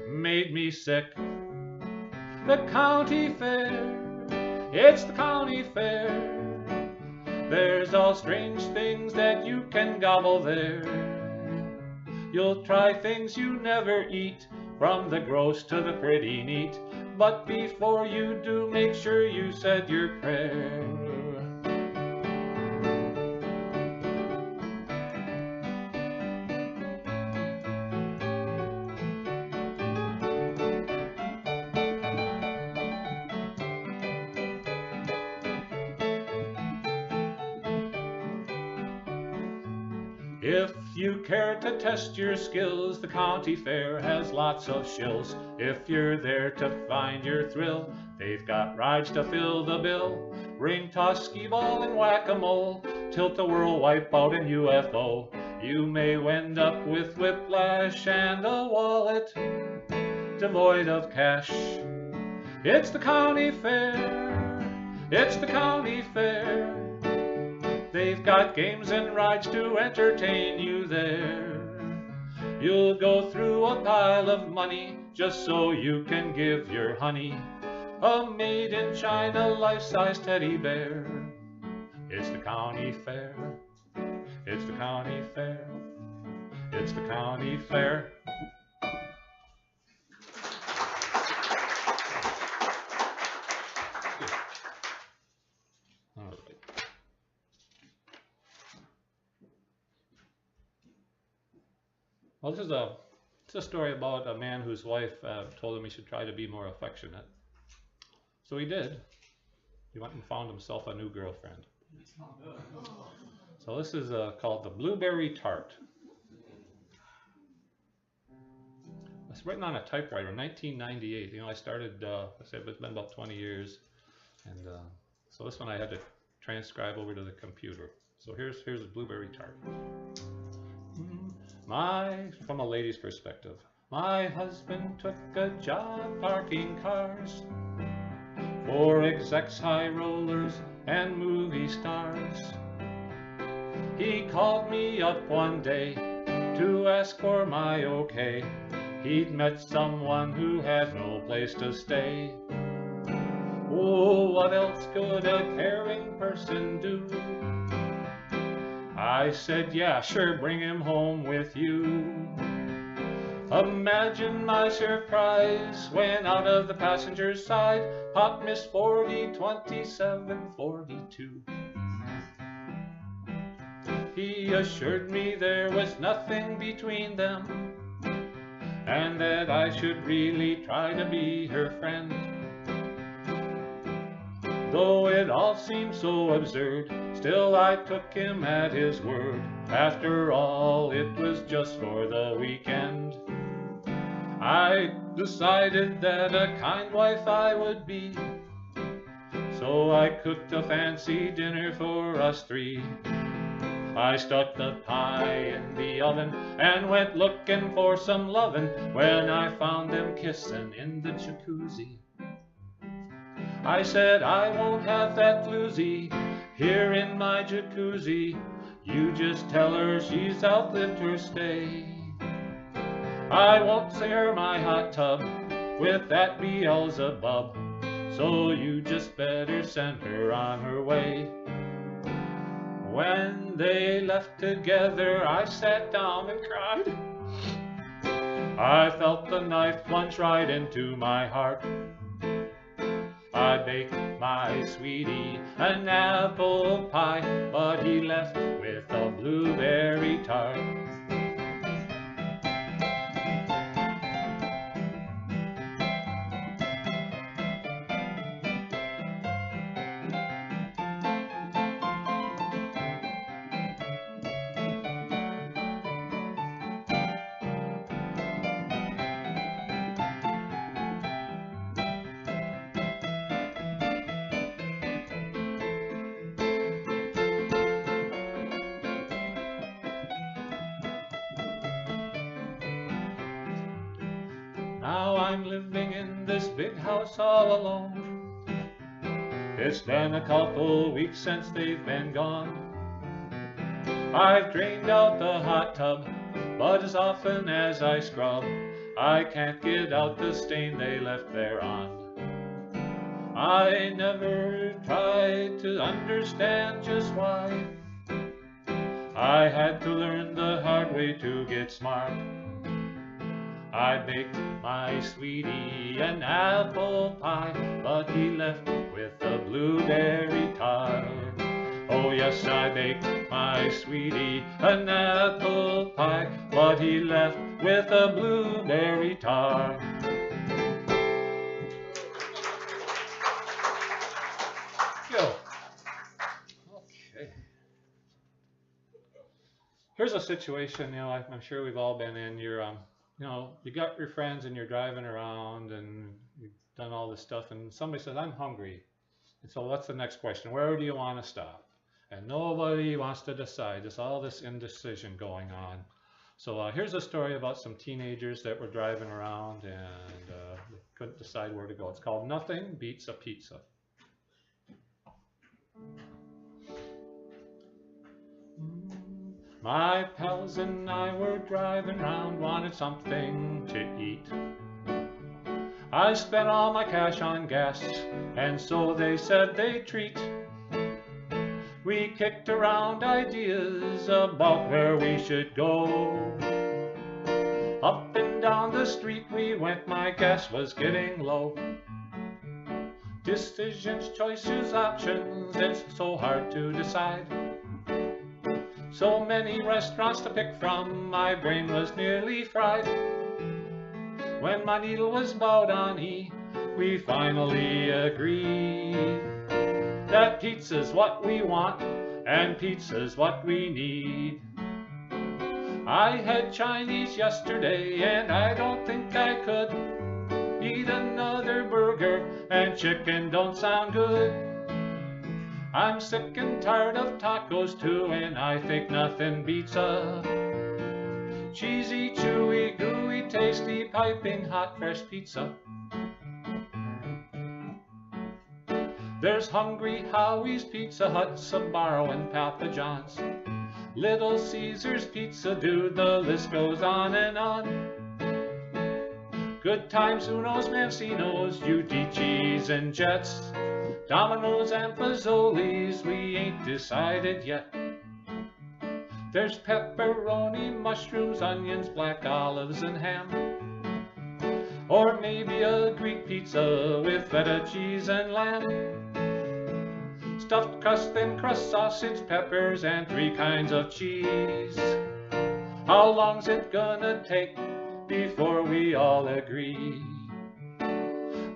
made me sick. The county fair, it's the county fair. There's all strange things that you can gobble there. You'll try things you never eat, from the gross to the pretty neat. But before you do, make sure you said your prayer. If you care to test your skills, the county fair has lots of shills. If you're there to find your thrill, they've got rides to fill the bill. Ring toss, skee ball, and whack-a-mole, tilt-a-whirl, wipeout, and UFO. You may wind up with whiplash and a wallet devoid of cash. It's the county fair, it's the county fair. They've got games and rides to entertain you there. You'll go through a pile of money just so you can give your honey a made-in-China life-size teddy bear. It's the county fair, it's the county fair, it's the county fair. Well, this is a story about a man whose wife told him he should try to be more affectionate. So he did. He went and found himself a new girlfriend. So this is called the Blueberry Tart. It's written on a typewriter, 1998. You know, I started, I said it's been about 20 years. And so this one I had to transcribe over to the computer. So here's a blueberry tart. From a lady's perspective. My husband took a job parking cars for execs, high rollers, and movie stars. He called me up one day to ask for my okay. He'd met someone who had no place to stay. Oh, what else could a caring person do? I said, yeah, sure, bring him home with you. Imagine my surprise when out of the passenger's side popped Miss 402742. He assured me there was nothing between them, and that I should really try to be her friend. Though it all seemed so absurd, still I took him at his word. After all, it was just for the weekend. I decided that a kind wife I would be, so I cooked a fancy dinner for us three. I stuck the pie in the oven and went looking for some lovin' when I found them kissin' in the jacuzzi. I said, I won't have that floozy here in my jacuzzi. You just tell her she's outlived her stay. I won't share my hot tub with that Beelzebub, so you just better send her on her way. When they left together, I sat down and cried. I felt the knife plunge right into my heart. I baked my sweetie an apple pie, but he left with a blueberry tart. Now I'm living in this big house all alone. It's been a couple weeks since they've been gone. I've drained out the hot tub, but as often as I scrub, I can't get out the stain they left there on. I never tried to understand just why. I had to learn the hard way to get smart. I baked my sweetie an apple pie, but he left with a blueberry tart. Oh yes, I baked my sweetie an apple pie, but he left with a blueberry tart. Go. Okay. Here's a situation, you know, I'm sure we've all been in. You're you know, you got your friends and you're driving around and you've done all this stuff, and somebody says, I'm hungry. And so what's the next question? Where do you want to stop? And nobody wants to decide. There's all this indecision going on. So here's a story about some teenagers that were driving around and they couldn't decide where to go. It's called Nothing Beats a Pizza. My pals and I were driving around, wanted something to eat. I spent all my cash on gas, and so they said they'd treat. We kicked around ideas about where we should go. Up and down the street we went, my gas was getting low. Decisions, choices, options, it's so hard to decide. So many restaurants to pick from, my brain was nearly fried. When my needle was bowed on E, we finally agreed that pizza's what we want and pizza's what we need. I had Chinese yesterday and I don't think I could eat another burger, and chicken don't sound good. I'm sick and tired of tacos too, and I think nothing beats a cheesy, chewy, gooey, tasty, piping hot, fresh pizza. There's Hungry Howie's, Pizza Hut, Sbarro, and Papa John's. Little Caesar's Pizza, dude, the list goes on and on. Good Times, Uno's, Mancino's, Udici's, and Jets. Domino's and Fazoli's, we ain't decided yet. There's pepperoni, mushrooms, onions, black olives, and ham. Or maybe a Greek pizza with feta cheese and lamb. Stuffed crust, thin crust, sausage, peppers, and 3 kinds of cheese. How long's it gonna take before we all agree?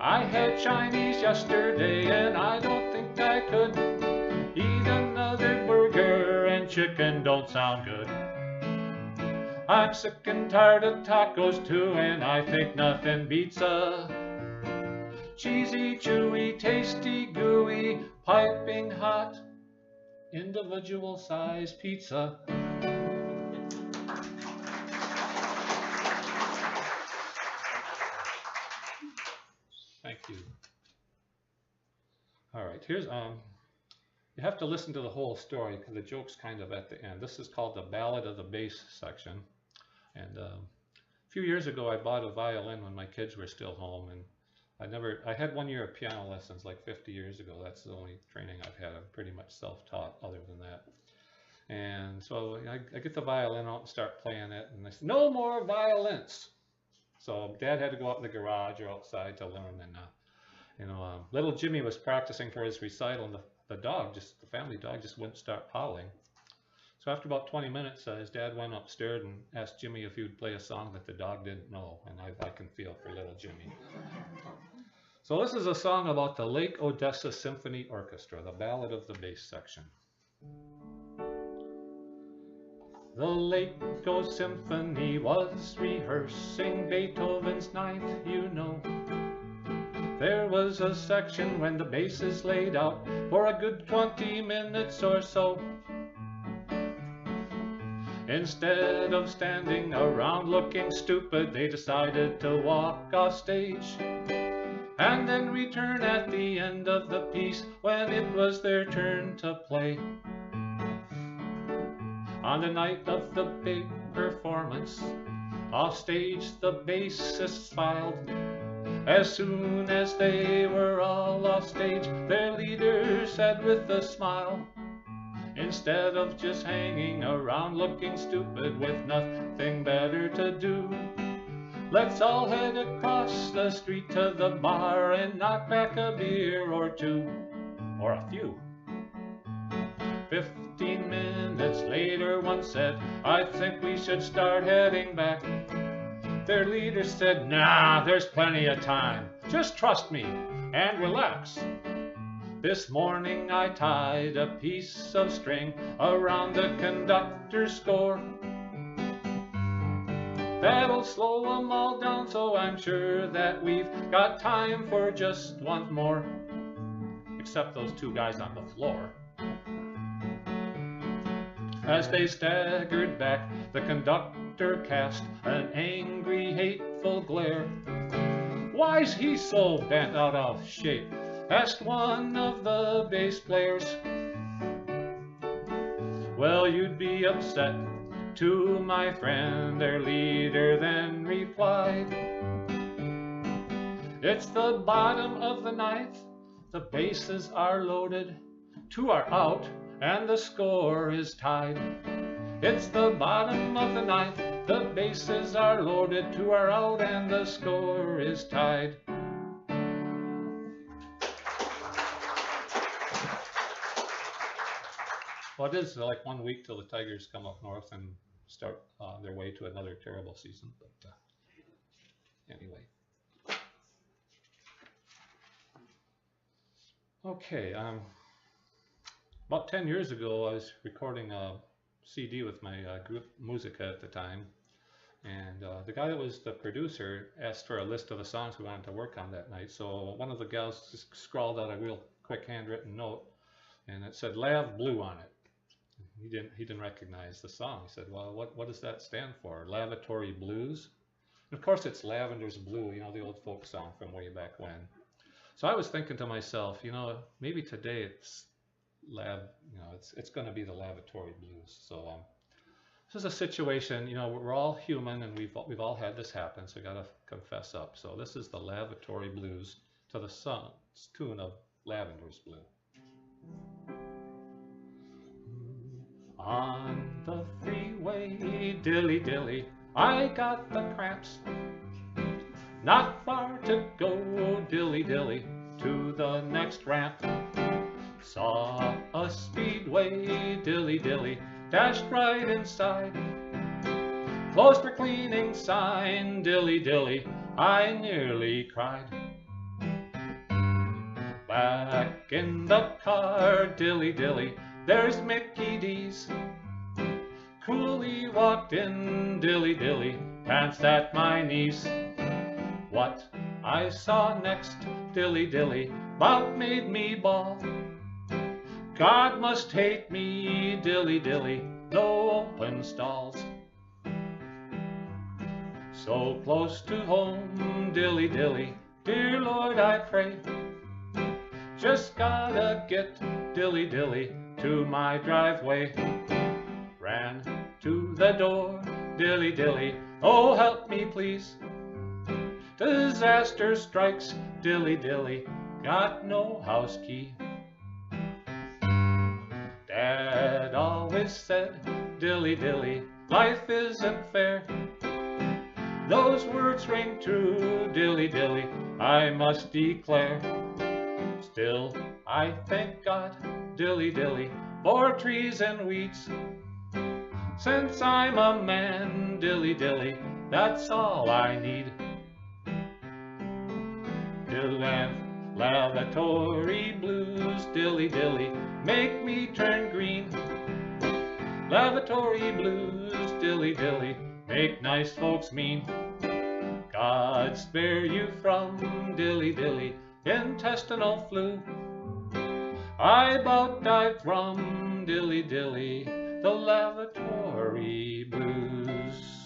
I had Chinese yesterday and I don't think I could eat another burger, and chicken don't sound good. I'm sick and tired of tacos too, and I think nothing beats a cheesy, chewy, tasty, gooey, piping hot, individual-sized pizza. Thank you. All right, here's you have to listen to the whole story because the joke's kind of at the end. This is called the Ballad of the Bass section, and a few years ago I bought a violin when my kids were still home, and I had 1 year of piano lessons like 50 years ago. That's the only training I've had. I'm pretty much self-taught other than that. And so I get the violin out and start playing it, and they said, no more violins. So Dad had to go out in the garage or outside to learn, and little Jimmy was practicing for his recital, and the family dog just wouldn't start howling. So after about 20 minutes, his dad went upstairs and asked Jimmy if he would play a song that the dog didn't know, and I can feel for little Jimmy. So this is a song about the Lake Odessa Symphony Orchestra, the Ballad of the Bass section. The Lake O Symphony was rehearsing Beethoven's Ninth, you know. There was a section when the bass is laid out for a good 20 minutes or so. Instead of standing around looking stupid, they decided to walk off stage and then return at the end of the piece when it was their turn to play. On the night of the big performance, off stage the bassists filed. As soon as they were all off stage, their leader said with a smile, instead of just hanging around looking stupid with nothing better to do, let's all head across the street to the bar and knock back a beer or two, or a few. 15 minutes later, one said, I think we should start heading back. Their leader said, nah, there's plenty of time. Just trust me and relax. This morning I tied a piece of string around the conductor's score. That'll slow them all down, so I'm sure that we've got time for just one more. Except those 2 guys on the floor. As they staggered back, the conductor cast an angry, hateful glare. Why's he so bent out of shape? Asked one of the bass players. Well, you'd be upset too, my friend, their leader then replied. It's the bottom of the ninth, the bases are loaded, 2 are out, and the score is tied. It's the bottom of the ninth, the bases are loaded, 2 are out, and the score is tied. Well, it is like 1 week till the Tigers come up north and start their way to another terrible season, but anyway. Okay, about 10 years ago, I was recording a CD with my group Musica at the time. And the guy that was the producer asked for a list of the songs we wanted to work on that night. So one of the gals just scrawled out a real quick handwritten note, and it said Lav Blue on it. He didn't recognize the song. He said, well, what does that stand for? Lavatory Blues? And of course it's Lavender's Blue, you know, the old folk song from way back when. So I was thinking to myself, you know, maybe today it's it's going to be the Lavatory Blues. So this is a situation, you know, we're all human and we've all had this happen, so we got to confess up. So this is the Lavatory Blues to the song's tune of Lavender's Blue. On the freeway, dilly dilly, I got the cramps. Not far to go, dilly dilly, to the next ramp. Saw a speedway, dilly dilly, dashed right inside. Closed for cleaning sign, dilly dilly, I nearly cried. Back in the car, dilly dilly, there's Mickey D's. Coolly walked in, dilly dilly, pants at my knees. What I saw next, dilly dilly, about made me bawl. God must hate me, dilly dilly, no open stalls. So close to home, dilly dilly, dear Lord I pray. Just gotta get, dilly dilly, to my driveway. Ran to the door, dilly dilly, oh help me please. Disaster strikes, dilly dilly, got no house key. Dad always said, dilly dilly, life isn't fair. Those words ring true, dilly dilly, I must declare. Still, I thank God, dilly dilly, for trees and weeds. Since I'm a man, dilly dilly, that's all I need. Lavatory blues, dilly dilly, make me turn green. Lavatory blues, dilly dilly, make nice folks mean. God spare you from, dilly dilly, intestinal flu. I about died from, dilly dilly, the lavatory blues.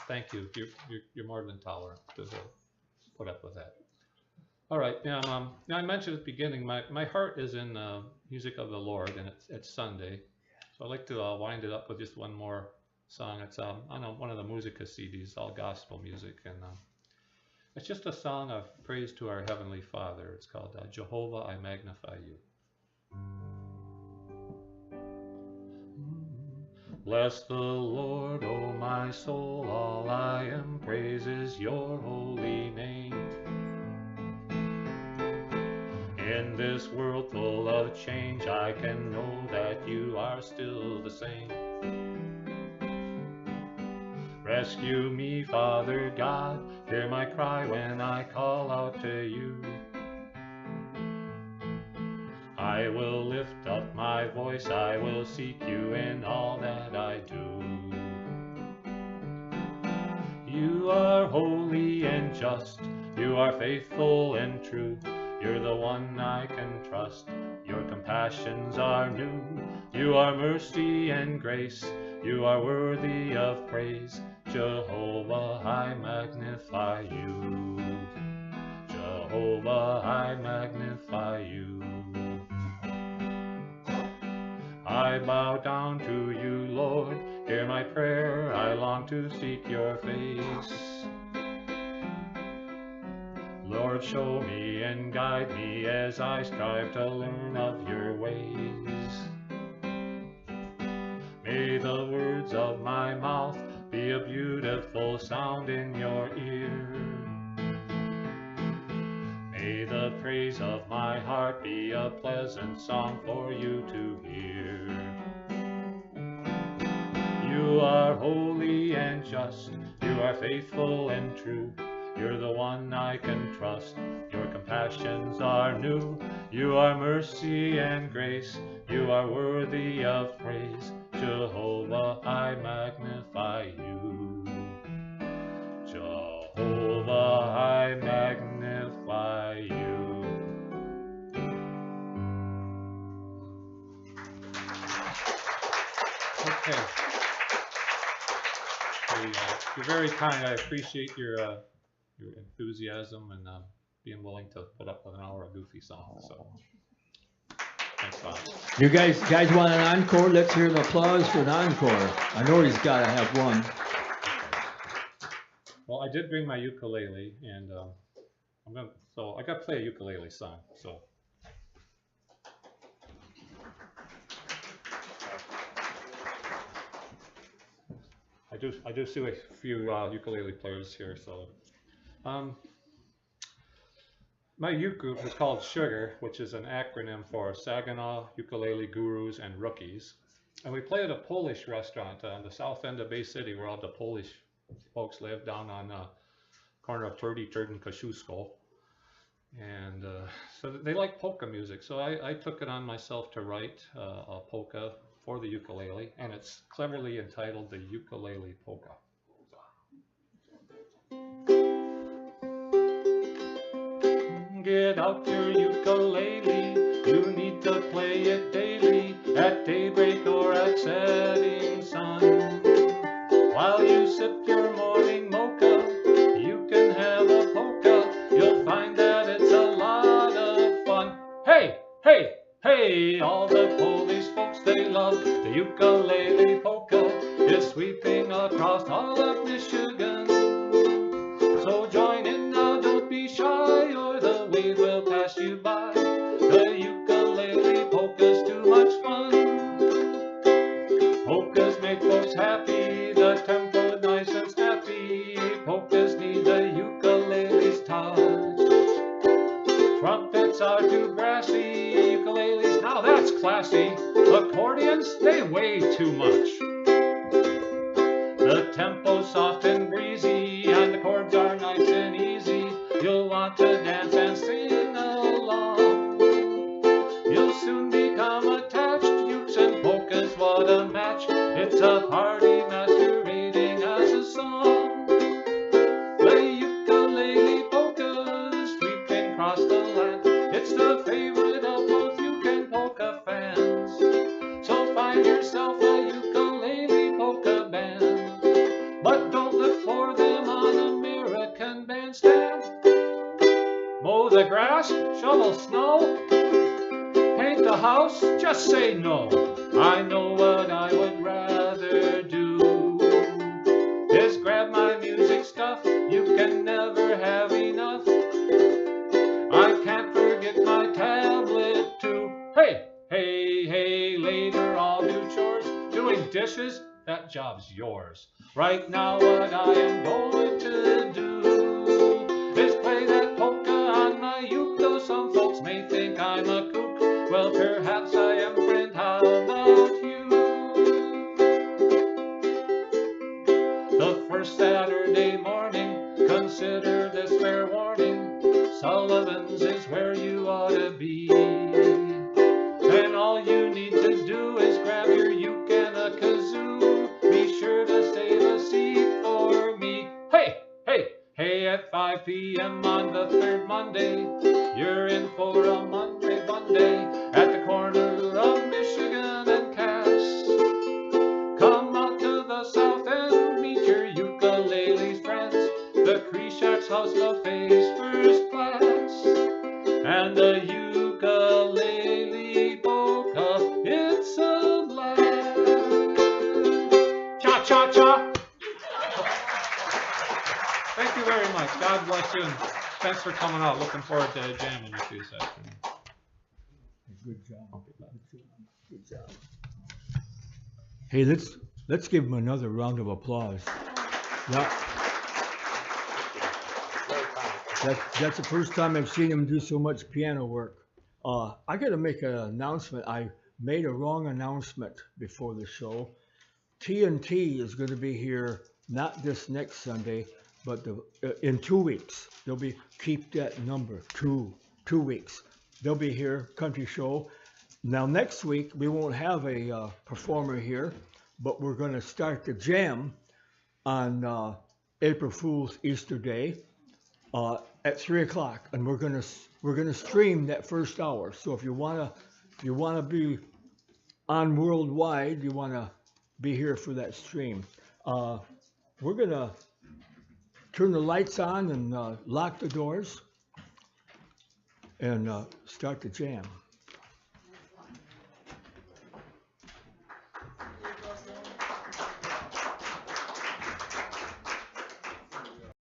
Thank you. You're more than tolerant to put up with that. All right. Now I mentioned at the beginning, my heart is in music of the Lord, and it's Sunday. So I'd like to wind it up with just one more song. It's on one of the Musica CDs, all gospel music, and it's just a song of praise to our Heavenly Father. It's called Jehovah, I Magnify You. Bless the Lord, O my soul, all I am praises your holy name. In this world full of change, I can know that you are still the same. Rescue me, Father God, hear my cry when I call out to you. I will lift up my voice, I will seek you in all that I do. You are holy and just, you are faithful and true. You're the one I can trust, your compassions are new. You are mercy and grace, you are worthy of praise. Jehovah, I magnify you. Jehovah, I magnify you. I bow down to you, Lord, hear my prayer, I long to seek your face. Lord, show me and guide me as I strive to learn of your ways. May the words of my mouth be a beautiful sound in your ear. May the praise of my heart be a pleasant song for you to hear. You are holy and just, you are faithful and true. You're the one I can trust. Your compassions are new. You are mercy and grace. You are worthy of praise. Jehovah, I magnify you. Jehovah, I magnify you. Okay. You're very kind. I appreciate your enthusiasm and being willing to put up with an hour of goofy songs. So, thanks, Bob. You guys want an encore? Let's hear an applause for an encore. I know he's got to have one. Well, I did bring my ukulele, and so I got to play a ukulele song. So. I do see a few ukulele players here, so my uke group is called Sugar, which is an acronym for Saginaw Ukulele Gurus and Rookies, and we play at a Polish restaurant on the south end of Bay City, where all the Polish folks live, down on corner of 33rd and Kosciuszko, and so they like polka music, so I took it on myself to write a polka for the ukulele, and it's cleverly entitled the Ukulele Polka. Get out your ukulele, you need to play it daily, at daybreak or at setting sun. While you sip your morning mocha, you can have a polka, you'll find that it's a lot of fun. Hey, hey, hey, all the Polish folks, they love the ukulele polka. It's sweeping across all of Michigan. So join in now, don't be shy, or the wave will pass you by. The ukulele polka's too much fun. Polkas make folks happy, the tempo nice and snappy. Polkas need the ukulele's touch. Trumpets are too brassy, ukuleles, now that's classy. Accordions, they weigh too much. The tempo's soft and breezy, and the chords are nice and easy. You'll want to dance and sing along. You'll soon become attached, ukes and polkas, what a match. It's a party masquerading as a song. The ukulele polka sweeping across the land. It's the favorite of both uke and polka fans. So find yourself a ukulele polka band, but don't look for them on American Bandstand. Mow the grass, shovel snow, paint the house, just say no. I know what I would rather do is grab my music stuff. You can never have enough. I can't forget my tablet too. Hey, hey, hey, later I'll do chores. Doing dishes, that job's yours. Right now what I am going to do is play that polka on my uke, though some folks may think I'm a kook. Well, perhaps I am, friend, how about you? The first Saturday morning, consider this fair warning. Sullivan's is where you ought to be. And all you need to do is grab your uke and a kazoo. Be sure to save a seat for me. Hey, hey, hey, at 5 p.m. on the third Monday, you're in for a Monday Monday at the corner of Michigan and Cass. Come out to the south end, meet your ukulele's friends. The Krishak's House Buffet's first class, and the ukulele polka, it's a blast. Cha-cha-cha! Thank you very much. God bless you, and thanks for coming out. Looking forward to jamming with you this afternoon. Good job. Good job. Hey, let's give him another round of applause. Yeah. That's the first time I've seen him do so much piano work. I got to make an announcement. I made a wrong announcement before the show. TNT is going to be here not this next Sunday, But in 2 weeks, they'll be, keep that number, 2 weeks. They'll be here, country show. Now next week, we won't have a performer here, but we're gonna start the jam on April Fool's Easter Day at 3 o'clock, and we're gonna stream that first hour. So if you wanna be on worldwide, you wanna be here for that stream. We're gonna turn the lights on and lock the doors and start the jam.